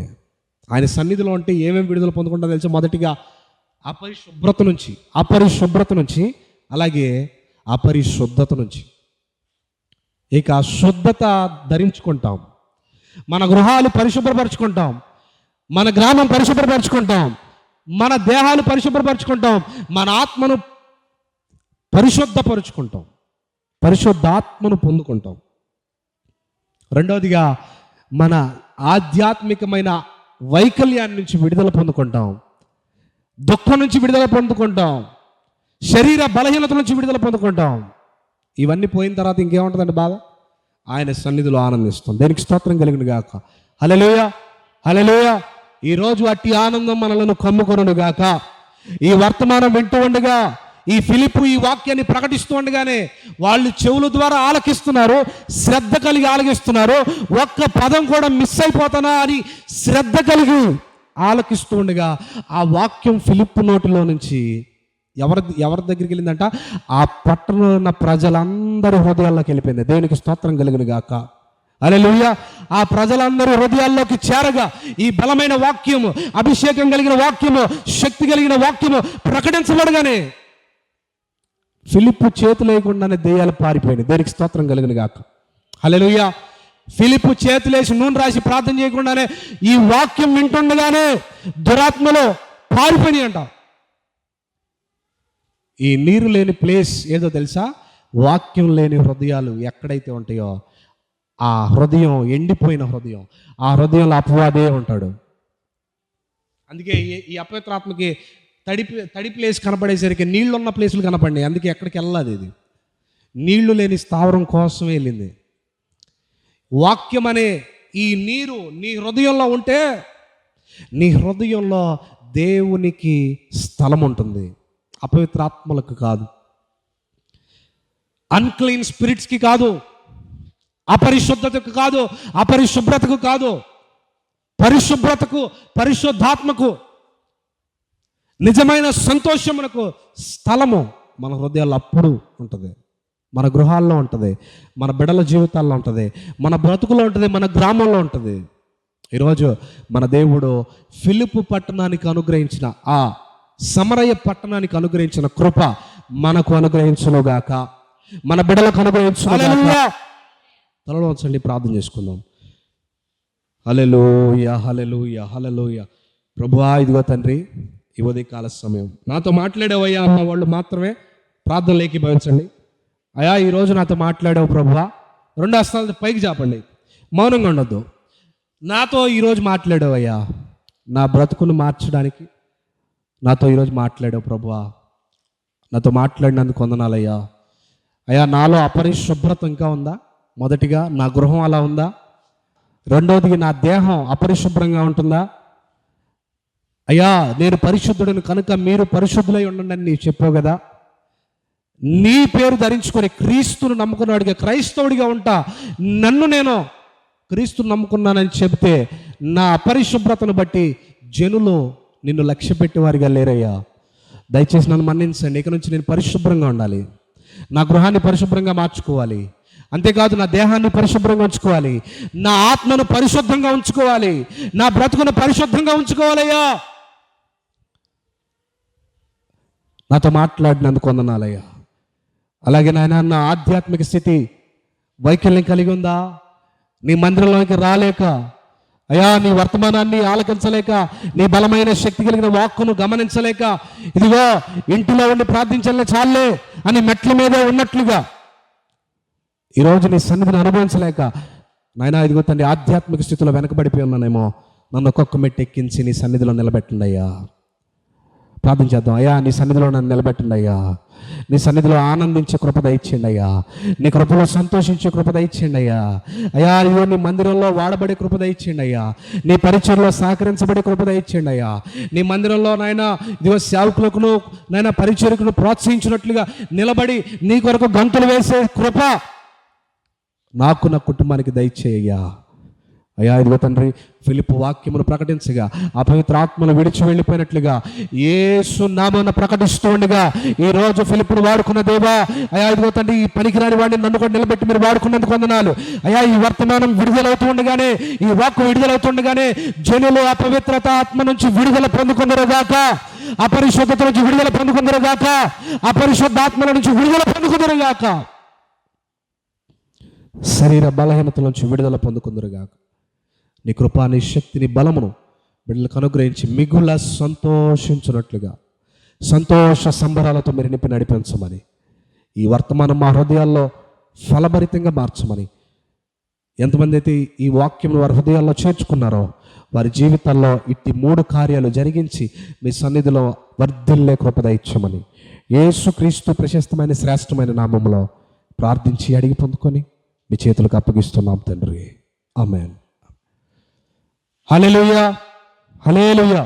Speaker 1: ఆయన సన్నిధిలో అంటే ఏమేమి విడుదల పొందుకుంటా తెలుసా? మొదటిగా అపరిశుభ్రత నుంచి అలాగే అపరిశుద్ధత నుంచి. ఇక శుద్ధత ధరించుకుంటాం, మన గృహాలు పరిశుభ్రపరచుకుంటాం, మన గ్రామం పరిశుభ్రపరచుకుంటాం, మన దేహాలు పరిశుభ్రపరచుకుంటాం, మన ఆత్మను పరిశుద్ధపరుచుకుంటాం, పరిశుద్ధాత్మను పొందుకుంటాం. రెండవదిగా మన ఆధ్యాత్మికమైన వైకల్యాన్ని నుంచి విడుదల పొందుకుంటాం, దుఃఖం నుంచి విడుదల పొందుకుంటాం, శరీర బలహీనత నుంచి విడుదల పొందుకుంటాం. ఇవన్నీ పోయిన తర్వాత ఇంకేముంటుందండి? బాధ. ఆయన సన్నిధిలో ఆనందిస్తాం. దేనికి స్తోత్రం కలిగిన గాక. హల్లెలూయా, హల్లెలూయా. ఈరోజు అట్టి ఆనందం మనలను కమ్ముకొనును గాక. ఈ వర్తమానం వింటూ ఉండగా, ఈ ఫిలిప్పు ఈ వాక్యాన్ని ప్రకటిస్తూ ఉండగానే వాళ్ళు చెవుల ద్వారా ఆలకిస్తున్నారు, శ్రద్ధ కలిగి ఆలకిస్తున్నారు. ఒక్క పదం కూడా మిస్ అయిపోతానా అని శ్రద్ధ కలిగి ఆలకిస్తూ ఉండగా ఆ వాక్యం ఫిలిప్పు నోటిలో నుంచి ఎవరి దగ్గరికి వెళ్ళిందంట? ఆ పట్టణంలో ఉన్న ప్రజలందరి హృదయాల్లోకి వెళ్ళిపోయింది. దేవునికి స్తోత్రం కలుగును గాక. హల్లెలూయా. ఆ ప్రజలందరి హృదయాల్లోకి చేరగా ఈ బలమైన వాక్యము, అభిషేకం కలిగిన వాక్యము, శక్తి కలిగిన వాక్యము ప్రకటించబడగానే ఫిలిప్పు చేతులు వేయకుండానే దెయ్యాలు పారిపోయినాయి. దేనికి స్తోత్రం కలుగును గాక. హల్లెలూయా. ఫిలిప్పు చేతులేసి నూనె రాసి ప్రార్థన చేయకుండానే ఈ వాక్యం వింటుండగానే దురాత్మలో పారిపోయినాయి అంట. ఈ నీరు లేని ప్లేస్ ఏదో తెలుసా? వాక్యం లేని హృదయాలు ఎక్కడైతే ఉంటాయో ఆ హృదయం ఎండిపోయిన హృదయం, ఆ హృదయంలో అపవాదే ఉంటాడు. అందుకే ఈ అపవిత్రాత్మకి తడి ప్లేస్ కనపడేసరికి నీళ్లున్న ప్లేసులు కనపడినాయి. అందుకే ఎక్కడికి వెళ్ళాలి, ఇది నీళ్లు లేని స్థావరం కోసం వెళ్ళింది. వాక్యం అనే ఈ నీరు నీ హృదయంలో ఉంటే నీ హృదయంలో దేవునికి స్థలం ఉంటుంది, అపవిత్రాత్మలకు కాదు, అన్క్లీన్ స్పిరిట్స్కి కాదు, అపరిశుద్ధతకు కాదు, అపరిశుభ్రతకు కాదు, పరిశుభ్రతకు, పరిశుద్ధాత్మకు, నిజమైన సంతోషమునకు స్థలము మన హృదయాల్లో అప్పుడు ఉంటుంది. మన గృహాల్లో ఉంటుంది, మన బిడ్డల జీవితాల్లో ఉంటుంది, మన బ్రతుకులో ఉంటుంది, మన గ్రామంలో ఉంటుంది. ఈరోజు మన దేవుడు ఫిలిప్పు పట్టణానికి అనుగ్రహించిన, ఆ సమరయ పట్టణానికి అనుగ్రహించిన కృప మనకు అనుగ్రహించునుగాక, మన బిడ్డలకు అనుగ్రహించునుగాక. తలలో వచ్చండి, ప్రార్థన చేసుకుందాం. హల్లెలూయా, హల్లెలూయా, హల్లెలూయా. ప్రభువా, ఇదిగో తండ్రి, ఈ ఉదయకాల సమయం నాతో మాట్లాడేవయ్యా అన్న వాళ్ళు మాత్రమే ప్రార్థనలు ఏకీభవించండి. అయా, ఈరోజు నాతో మాట్లాడావు ప్రభువా. రెండు హస్తాలతో పైకి చాపండి, మౌనంగా ఉండొద్దు. నాతో ఈరోజు మాట్లాడావయ్యా, నా బ్రతుకును మార్చడానికి నాతో ఈరోజు మాట్లాడావు ప్రభువా. నాతో మాట్లాడినందుకు వందనాలయ్యా. అయ్యా, నాలో అపరిశుభ్రత ఇంకా ఉందా? మొదటిగా నా గృహం అలా ఉందా? రెండవది నా దేహం అపరిశుభ్రంగా ఉంటుందా? అయ్యా, నేను పరిశుద్ధుడిని కనుక మీరు పరిశుద్ధులై ఉండండి అని నీవు చెప్పావు కదా. నీ పేరు ధరించుకొని క్రీస్తును నమ్ముకున్నాడుగా క్రైస్తవుడిగా ఉంటా. నన్ను నేను క్రీస్తును నమ్ముకున్నానని చెబితే నా అపరిశుభ్రతను బట్టి జనులు నిన్ను లక్ష్య పెట్టేవారిగా లేరయ్యా. దయచేసి నన్ను మన్నించండి. ఇక నుంచి నేను పరిశుభ్రంగా ఉండాలి, నా గృహాన్ని పరిశుభ్రంగా మార్చుకోవాలి, అంతేకాదు నా దేహాన్ని పరిశుభ్రంగా ఉంచుకోవాలి, నా ఆత్మను పరిశుద్ధంగా ఉంచుకోవాలి, నా బ్రతుకును పరిశుద్ధంగా ఉంచుకోవాలయ్యా. నాతో మాట్లాడినందుకు వందనాలయ్యా. అలాగే నాయన, నా ఆధ్యాత్మిక స్థితి వైకల్యం కలిగి ఉందా? నీ మందిరంలోకి రాలేక, అయ్యా నీ వర్తమానాన్ని ఆలకించలేక, నీ బలమైన శక్తి కలిగిన వాక్కును గమనించలేక, ఇదిగో ఇంటిలో ఉండి ప్రార్థించాలే చాలే అని మెట్ల మీద ఉన్నట్లుగా ఈరోజు నీ సన్నిధిని అనుభవించలేక, నాయనా ఇదిగో తండ్రి ఆధ్యాత్మిక స్థితిలో వెనకబడిపోయి ఉన్నానేమో, నన్ను ఒక్కొక్క మెట్టు ఎక్కించి నీ సన్నిధిలో నిలబెట్టండి అయ్యా. ప్రార్థన చేద్దాం. అయ్యా, నీ సన్నిధిలో నన్ను నిలబెట్టండి అయ్యా. నీ సన్నిధిలో ఆనందించే కృప దయచేయండి అయ్యా. నీ కృపలో సంతోషించే కృప దయచేయండి అయ్యా. అయ్యా, ఇదిగో నీ మందిరంలో వాడబడే కృప దయచేయండి అయ్యా. నీ పరిచయంలో సహకరించబడే కృప దయచేయండి అయ్యా. నీ మందిరంలో నాయన ఇదిగో సేవకులకు నాయన పరిచర్యకును ప్రోత్సహించినట్లుగా నిలబడి నీ కొరకు గంతులు వేసే కృప నాకు, నా కుటుంబానికి దయచేయ్యా. అయ్యా ఇదిగో తండ్రి, ఫిలిప్పు వాక్యమును ప్రకటించగా అపవిత్ర ఆత్మను విడిచి వెళ్ళిపోయినట్లుగా యేసు నామమున ప్రకటిస్తూ ఉండగా ఈరోజు ఫిలిప్పును వాడుకున్న దేవా, అయ్యా ఇదిగో తండ్రి, ఈ పనికిరాని వాడిని నన్ను కూడా నిలబెట్టి మీరు వాడుకున్నందుకు వందనాలు. అయ్యా, ఈ వర్తమానం విడుదలవుతూ ఉండగానే, ఈ వాక్కు విడుదలవుతుండగానే జనులు అపవిత్రత ఆత్మ నుంచి విడుదల పొందుకుందరుగాక, అపరిశుద్ధత నుంచి విడుదల పొందుకుందరుగాక, అపరిశుద్ధాత్మల నుంచి విడుదల పొందుకుందరుగాక, శరీర బలహీనతల నుంచి విడుదల పొందుకుందరుగాక. నీ కృపా, నీ శక్తి, నీ బలమును బిడ్డలకు అనుగ్రహించి మిగుల సంతోషించున్నట్లుగా సంతోష సంబరాలతో మీరు నింపి నడిపించమని, ఈ వర్తమానం మా హృదయాల్లో ఫలభరితంగా మార్చమని, ఎంతమంది అయితే ఈ వాక్యం వారి హృదయాల్లో చేర్చుకున్నారో వారి జీవితాల్లో ఇట్టి 3 కార్యాలు జరిగించి మీ సన్నిధిలో వర్ధిల్లే కృప దయచేయమని యేసుక్రీస్తు ప్రశస్తమైన శ్రేష్టమైన నామములో ప్రార్థించి అడిగి పొందుకొని మీ చేతులకు అప్పగిస్తున్నాం తండ్రి. ఆమేన్. హల్లెలూయా, హల్లెలూయా.